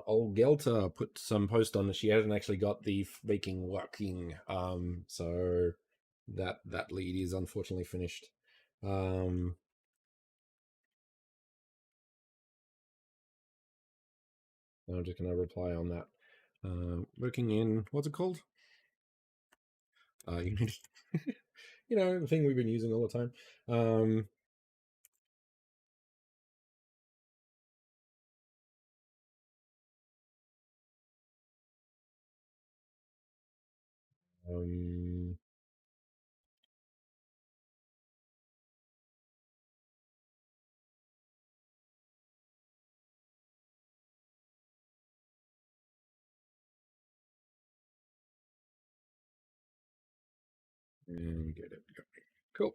Old Gelta put some post on that she hasn't actually got the baking working. So that lead is unfortunately finished. I'm just gonna reply on that. Working in what's it called? You you know, the thing we've been using all the time. Um, um, And get it going. Cool.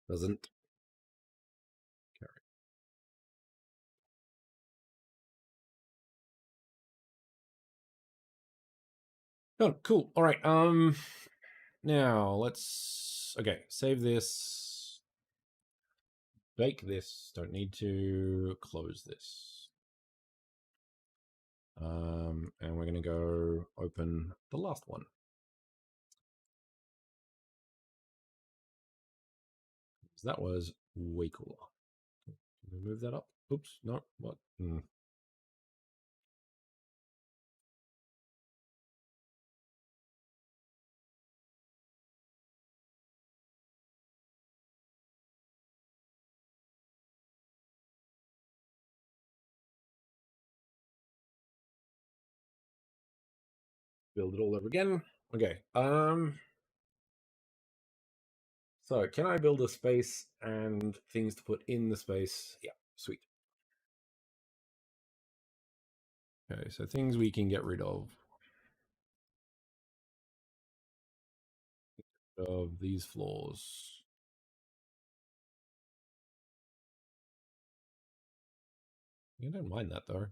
Doesn't carry. Oh, cool. All right. Now let's save this. Bake this. Don't need to close this. And we're gonna go open the last one. So that was way cooler. Can we move that up? Oops, no, what? Build it all over again. Okay. So can I build a space and things to put in the space? Yeah, sweet. Okay, so things we can get rid of these floors. You don't mind that though.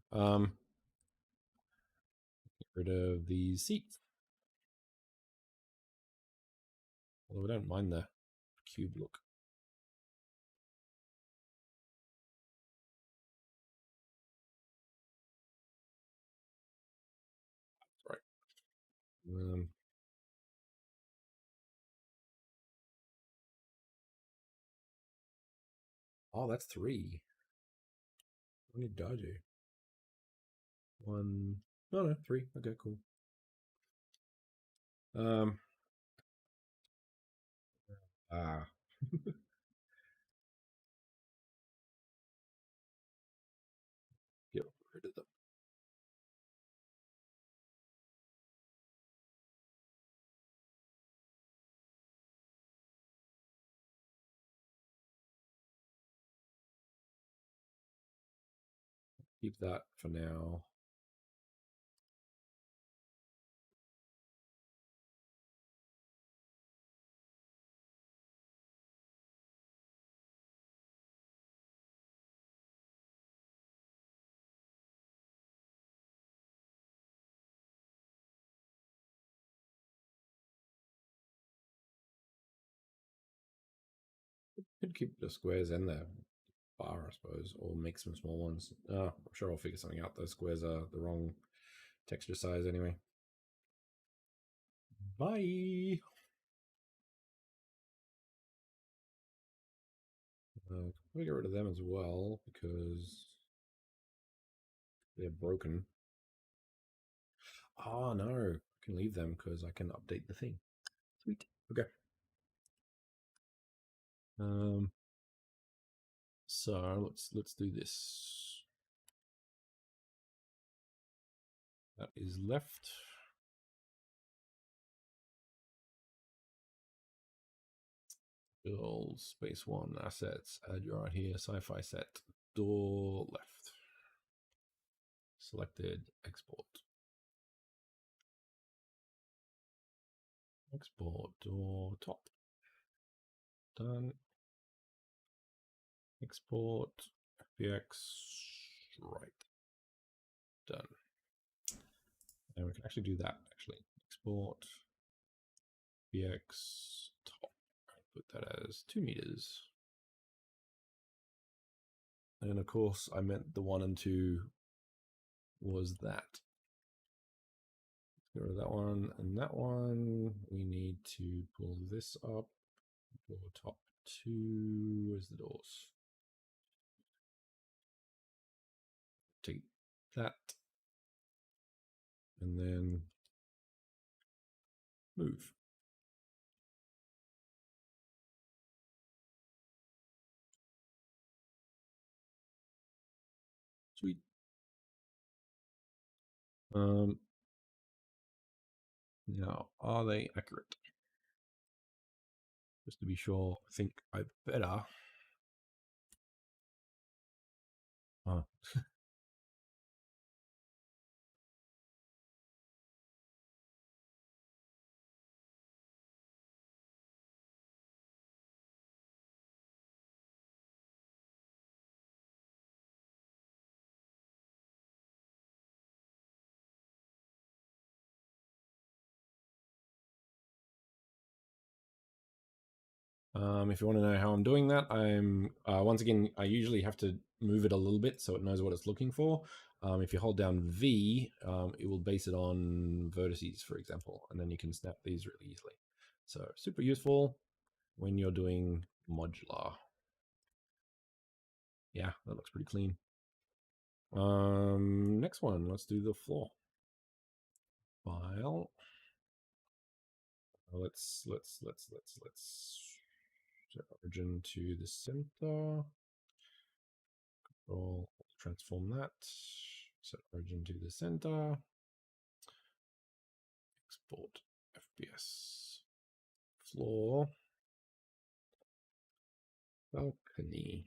Get rid of these seats. Although we don't mind the cube look. Right. Oh, that's 3. How many did I do? 1. No, 3. Okay, cool. Ah. Get rid of them. Keep that for now. Could keep the squares in there. Bar, I suppose, or make some small ones. I'm sure I'll figure something out. Those squares are the wrong texture size anyway. Bye. Probably get rid of them as well because they're broken. Oh no, I can leave them because I can update the thing. Sweet. Okay. So let's do this. That is left. Build space 1 assets. Add your right here. Sci-fi set. Door left. Selected. Export. Export door top. Done. Export. FBX right. Done. And we can actually do that. Actually, export FBX top. Put that as 2 meters. And of course, I meant the 1 and 2 was that. Get rid of that one and that one. We need to pull this up. Door top 2. Where's the doors? Take that. And then move. Sweet. Now, are they accurate? Just to be sure, I think I better. If you want to know how I'm doing that, I'm once again, I usually have to move it a little bit so it knows what it's looking for. If you hold down V, it will base it on vertices, for example, and then you can snap these really easily. So super useful when you're doing modular. Yeah, that looks pretty clean. Next one, let's do the floor. File. Let's set origin to the center. Control transform that. Set origin to the center. Export FPS. Floor. Balcony.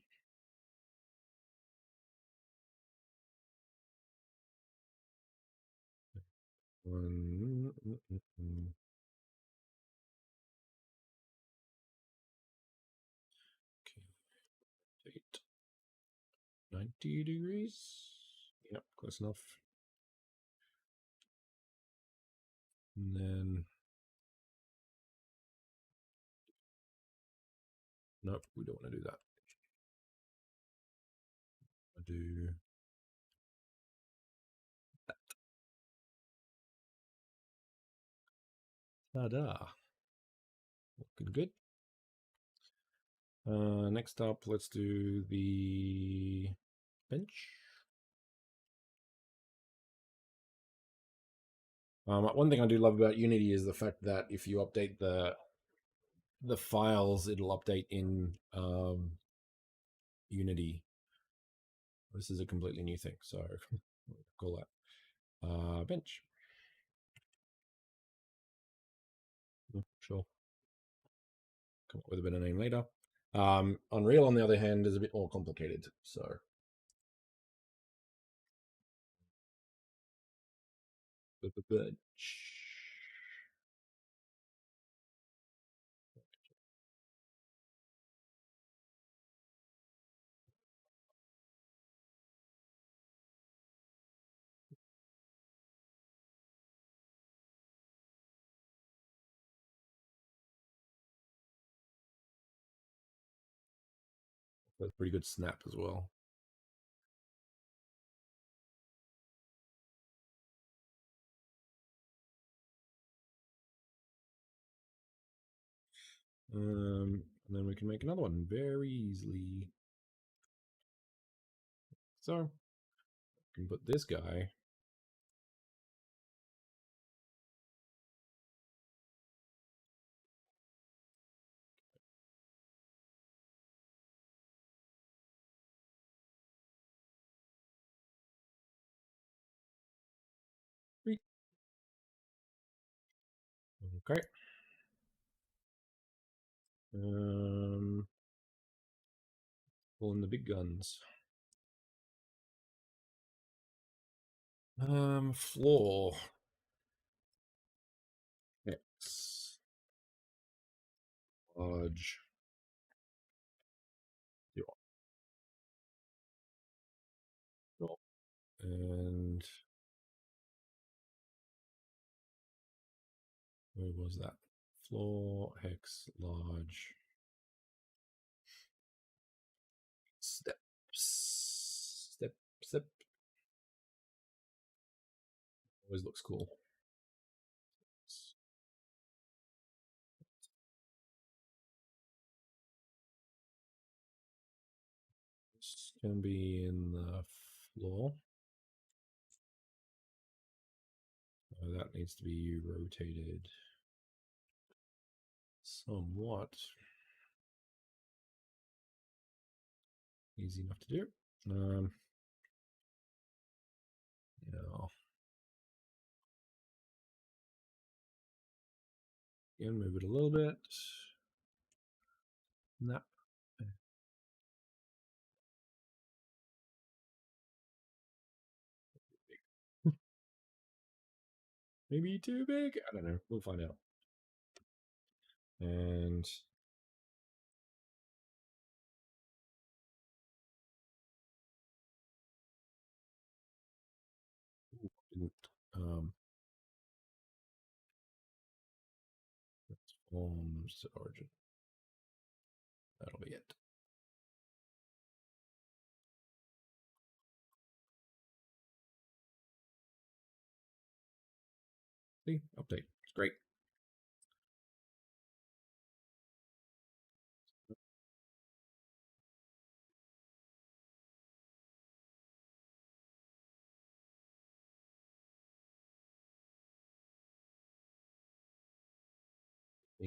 One. Okay. 90 degrees. Yep, close enough. And then, nope, we don't want to do that. I'll do that. Ta-da. Looking good. Next up, let's do the bench. One thing I do love about Unity is the fact that if you update the files, it'll update in Unity. This is a completely new thing, so call that bench. Sure. Come up with a better name later. Unreal, on the other hand, is a bit more complicated. So the bench. That's a pretty good snap as well. And then we can make another one very easily. So we can put this guy. Okay. Pulling the big guns. Floor. X. Large. 0. And where was that? Floor, hex, large. Steps. Step. Always looks cool. This can be in the floor. So that needs to be rotated somewhat. Easy enough to do. Yeah. Again, move it a little bit. Snap. Maybe too big? I don't know. We'll find out. And didn't transforms to origin. That'll be it. See, update. It's great.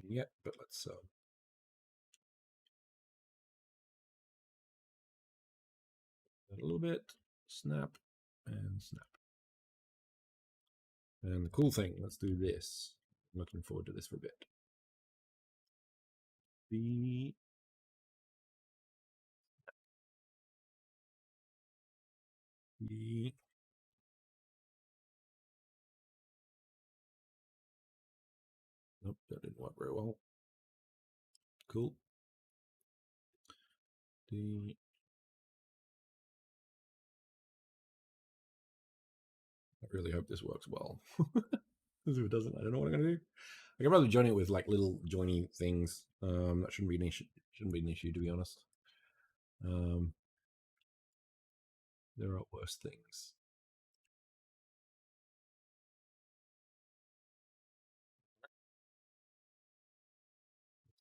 Yet, but let's a little bit, snap and snap. And the cool thing, let's do this. I'm looking forward to this for a bit. The nope, that didn't work very well. Cool. I really hope this works well. Because if it doesn't, I don't know what I'm gonna do. I can probably join it with like little joiny things. That shouldn't be an issue. Shouldn't be an issue, to be honest. There are worse things.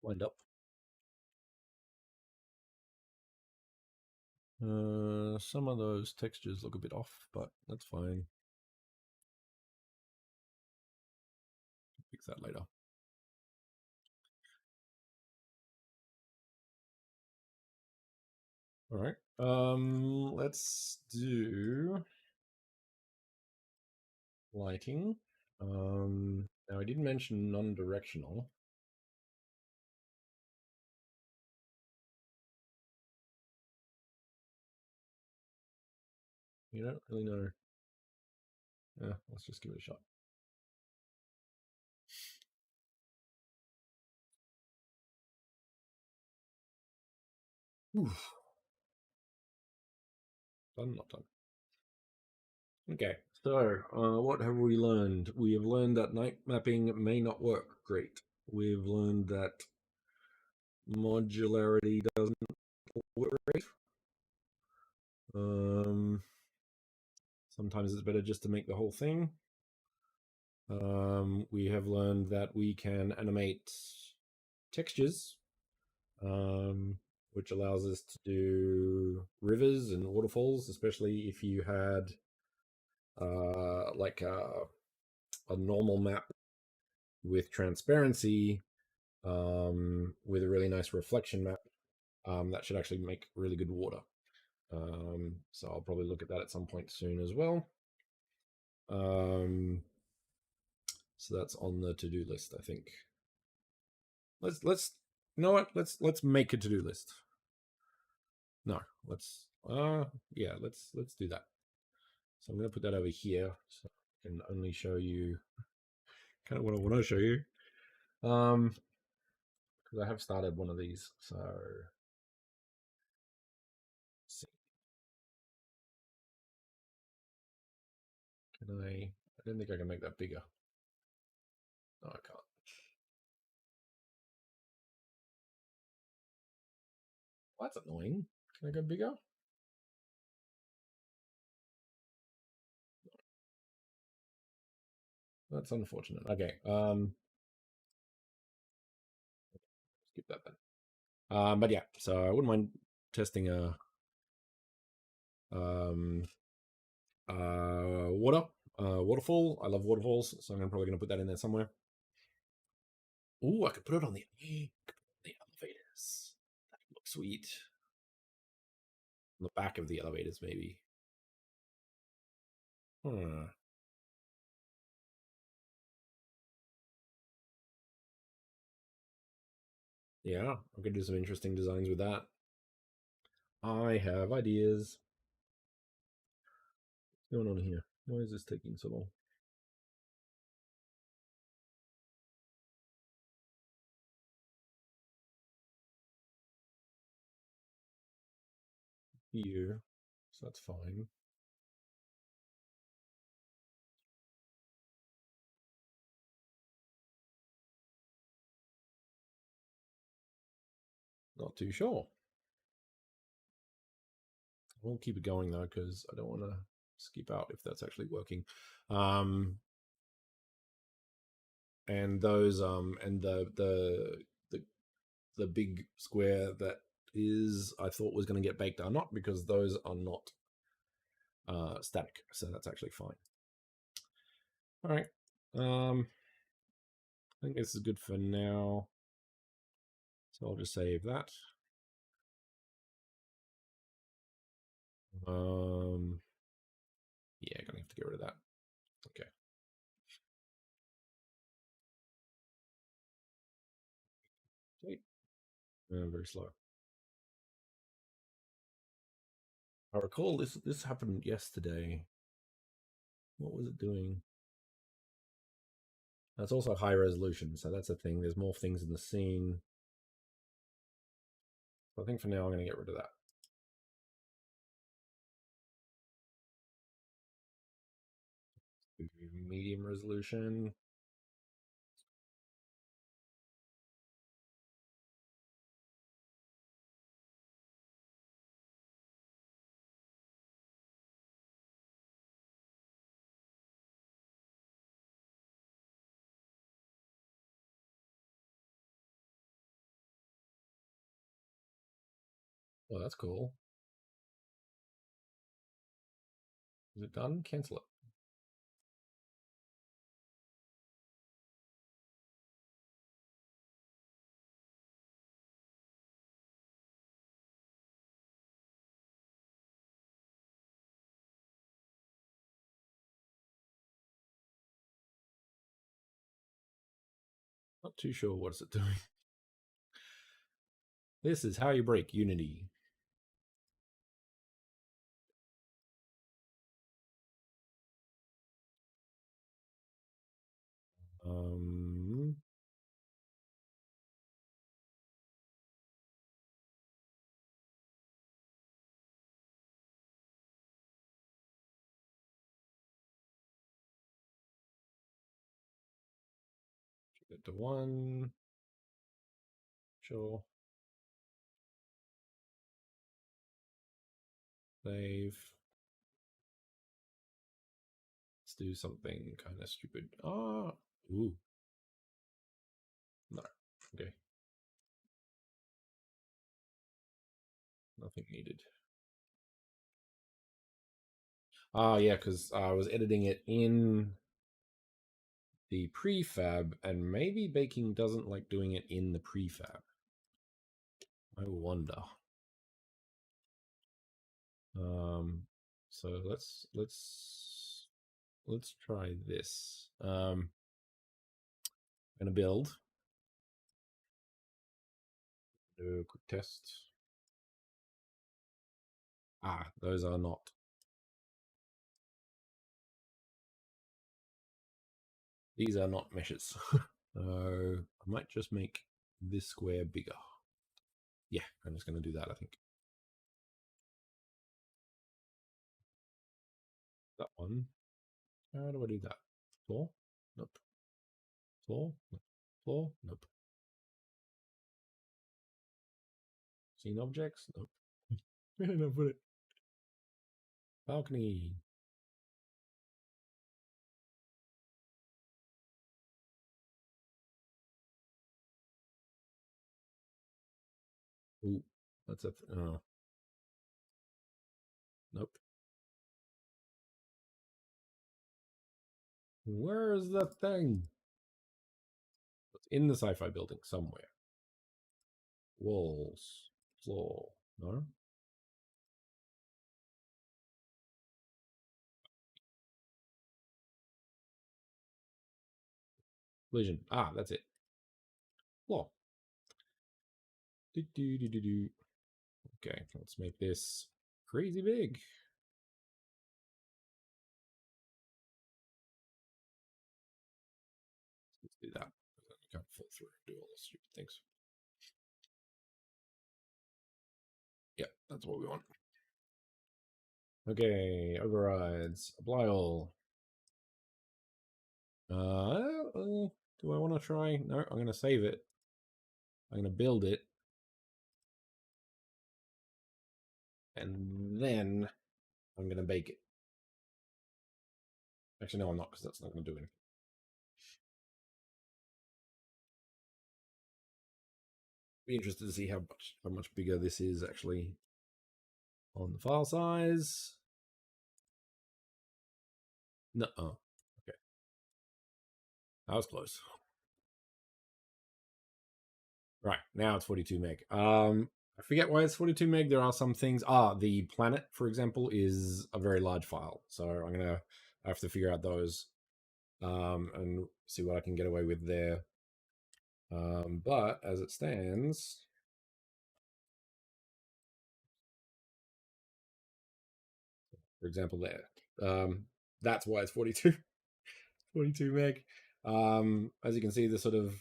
Wind up. Some of those textures look a bit off, but that's fine. Fix that later. All right. Let's do lighting. Now I did mention non-directional. You don't really know. Yeah, let's just give it a shot. Oof. Done, not done. Okay, so what have we learned? We have learned that night mapping may not work great. We've learned that modularity doesn't work great. Sometimes it's better just to make the whole thing. We have learned that we can animate textures, which allows us to do rivers and waterfalls, especially if you had like a normal map with transparency, with a really nice reflection map. That should actually make really good water. So I'll probably look at that at some point soon as well. So that's on the to-do list, I think. Let's you know what? Let's make a to-do list. No, let's yeah, let's do that. So I'm gonna put that over here so I can only show you kind of what I want to show you. Because I have started one of these, so let's see. Can I don't think I can make that bigger. No, I can't. Well, that's annoying. Can I go bigger? That's unfortunate. Okay. Skip that then. But yeah, so I wouldn't mind testing a waterfall. I love waterfalls, so I'm probably gonna put that in there somewhere. Oh, I could put it on the elevators. That would look sweet. On the back of the elevators, maybe. Yeah, I could do some interesting designs with that. I have ideas. What's going on here? Why is this taking so long? Here, so that's fine. Not too sure. We'll keep it going though, because I don't want to skip out if that's actually working. And those and the big square that is I thought was going to get baked are not, because those are not static, so that's actually fine. All right, I think this is good for now, so I'll just save that. Yeah, gonna have to get rid of that. Okay. Very slow. I recall this happened yesterday. What was it doing? That's also high resolution, so that's a thing. There's more things in the scene. So I think for now I'm going to get rid of that. Medium resolution. Oh, that's cool. Is it done? Cancel it. Not too sure what's it doing. This is how you break Unity. Um, Get to 1. Sure. Save. Let's do something kind of stupid. Ah, ooh. No. Okay. Nothing needed. Ah, yeah, because I was editing it in the prefab, and maybe baking doesn't like doing it in the prefab. I wonder. So let's try this. I'm gonna build. Do a quick test. Ah, those are not. These are not meshes. So I might just make this square bigger. Yeah, I'm just gonna do that, I think. That one. How do I do that? Floor? Nope. Floor? Nope. Floor? Nope. Scene objects? Nope. Where did I put it? Balcony. Ooh, that's a. Oh. Nope. Where is that thing? It's in the sci-fi building somewhere. Walls. Floor. No? Collision. Ah, that's it. Floor. Do, do, do, do, do. Okay, let's make this crazy big. Let's do that. I can't fall through and do all those stupid things. Yeah, that's what we want. Okay, overrides. Apply all. Do I want to try? No, I'm going to save it. I'm going to build it. and then I'm going to bake it. Actually, no, I'm not, because that's not going to do anything. Be interested to see how much bigger this is actually on the file size. No, oh, okay, that was close. Right, now it's 42 meg. I forget why it's 42 meg. There are some things. The planet, for example, is a very large file, so I have to figure out those and see what I can get away with there. But as it stands, for example, that's why it's 42, 42 meg. As you can see, the sort of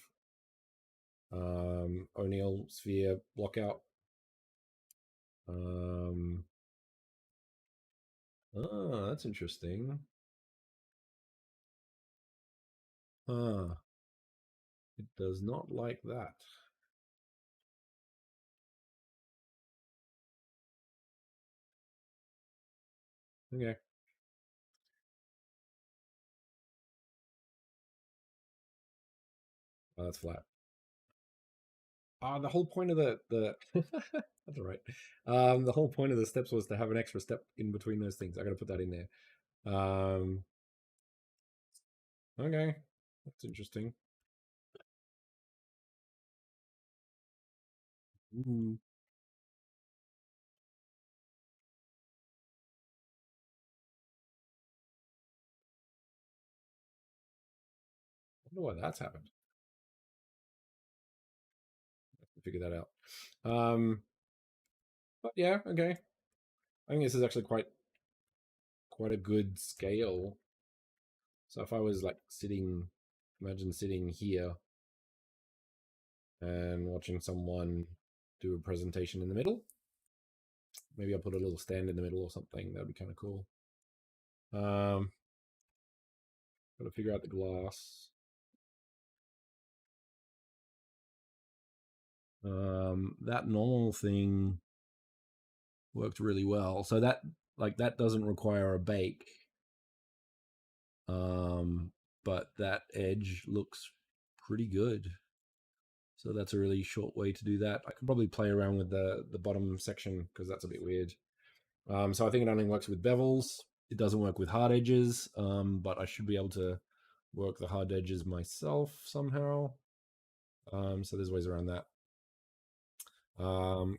O'Neill sphere blockout. Oh, that's interesting. It does not like that. Okay. Oh, that's flat. The whole point of the that's all right. The whole point of the steps was to have an extra step in between those things. I got to put that in there. Okay, that's interesting. Ooh. I wonder why that's happened. Figure that out. But yeah, okay. I think this is actually quite a good scale. So if I was like imagine sitting here and watching someone do a presentation in the middle. Maybe I'll put a little stand in the middle or something. That'd be kind of cool. Got to figure out the glass. That normal thing worked really well. So that doesn't require a bake. But that edge looks pretty good. So that's a really short way to do that. I can probably play around with the bottom section because that's a bit weird. So I think it only works with bevels. It doesn't work with hard edges, but I should be able to work the hard edges myself somehow. So there's ways around that.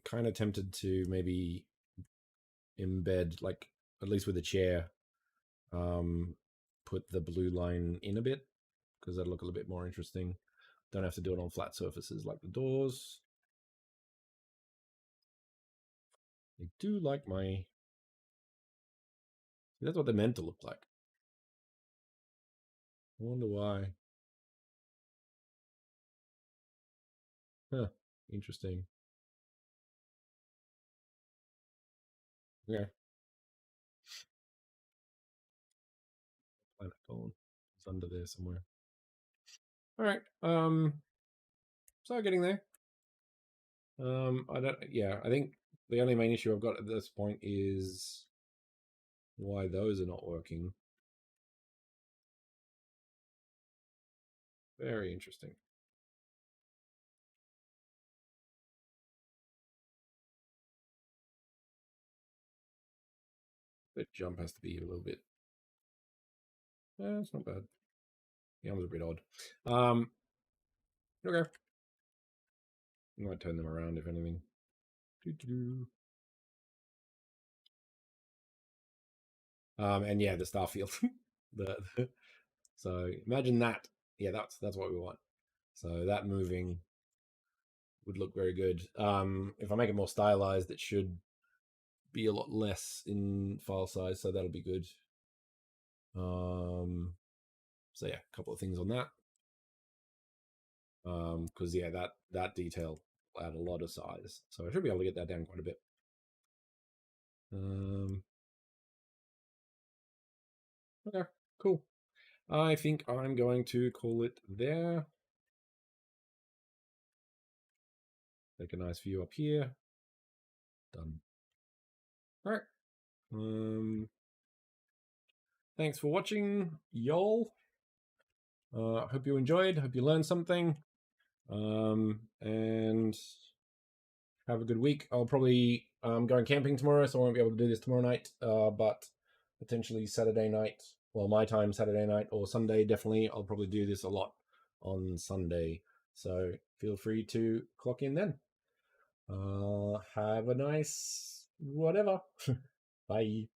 Kind of tempted to maybe embed, like at least with a chair, put the blue line in a bit because that'll look a little bit more interesting. Don't have to do it on flat surfaces like the doors. I do like my... That's what they're meant to look like. I wonder why. Huh. Interesting. Yeah. Planet phone. It's under there somewhere. All right. So getting there. I don't. Yeah, I think the only main issue I've got at this point is why those are not working. Very interesting. The jump has to be a little bit. It's not bad. The arms are a bit odd. Okay. I might turn them around if anything. Doo-doo-doo. And yeah, the Starfield. So imagine that. Yeah, that's what we want. So that moving would look very good. If I make it more stylized, it should be a lot less in file size, so that'll be good. So yeah, a couple of things on that. Because yeah, that detail will add a lot of size, so I should be able to get that down quite a bit. Okay, cool. I think I'm going to call it there. Take a nice view up here. Done. All right. Thanks for watching, y'all. Hope you enjoyed. Hope you learned something. And have a good week. I'll probably going camping tomorrow, so I won't be able to do this tomorrow night. But potentially Saturday night. Well, my time Saturday night or Sunday. Definitely, I'll probably do this a lot on Sunday. So feel free to clock in then. Have a nice whatever. Bye.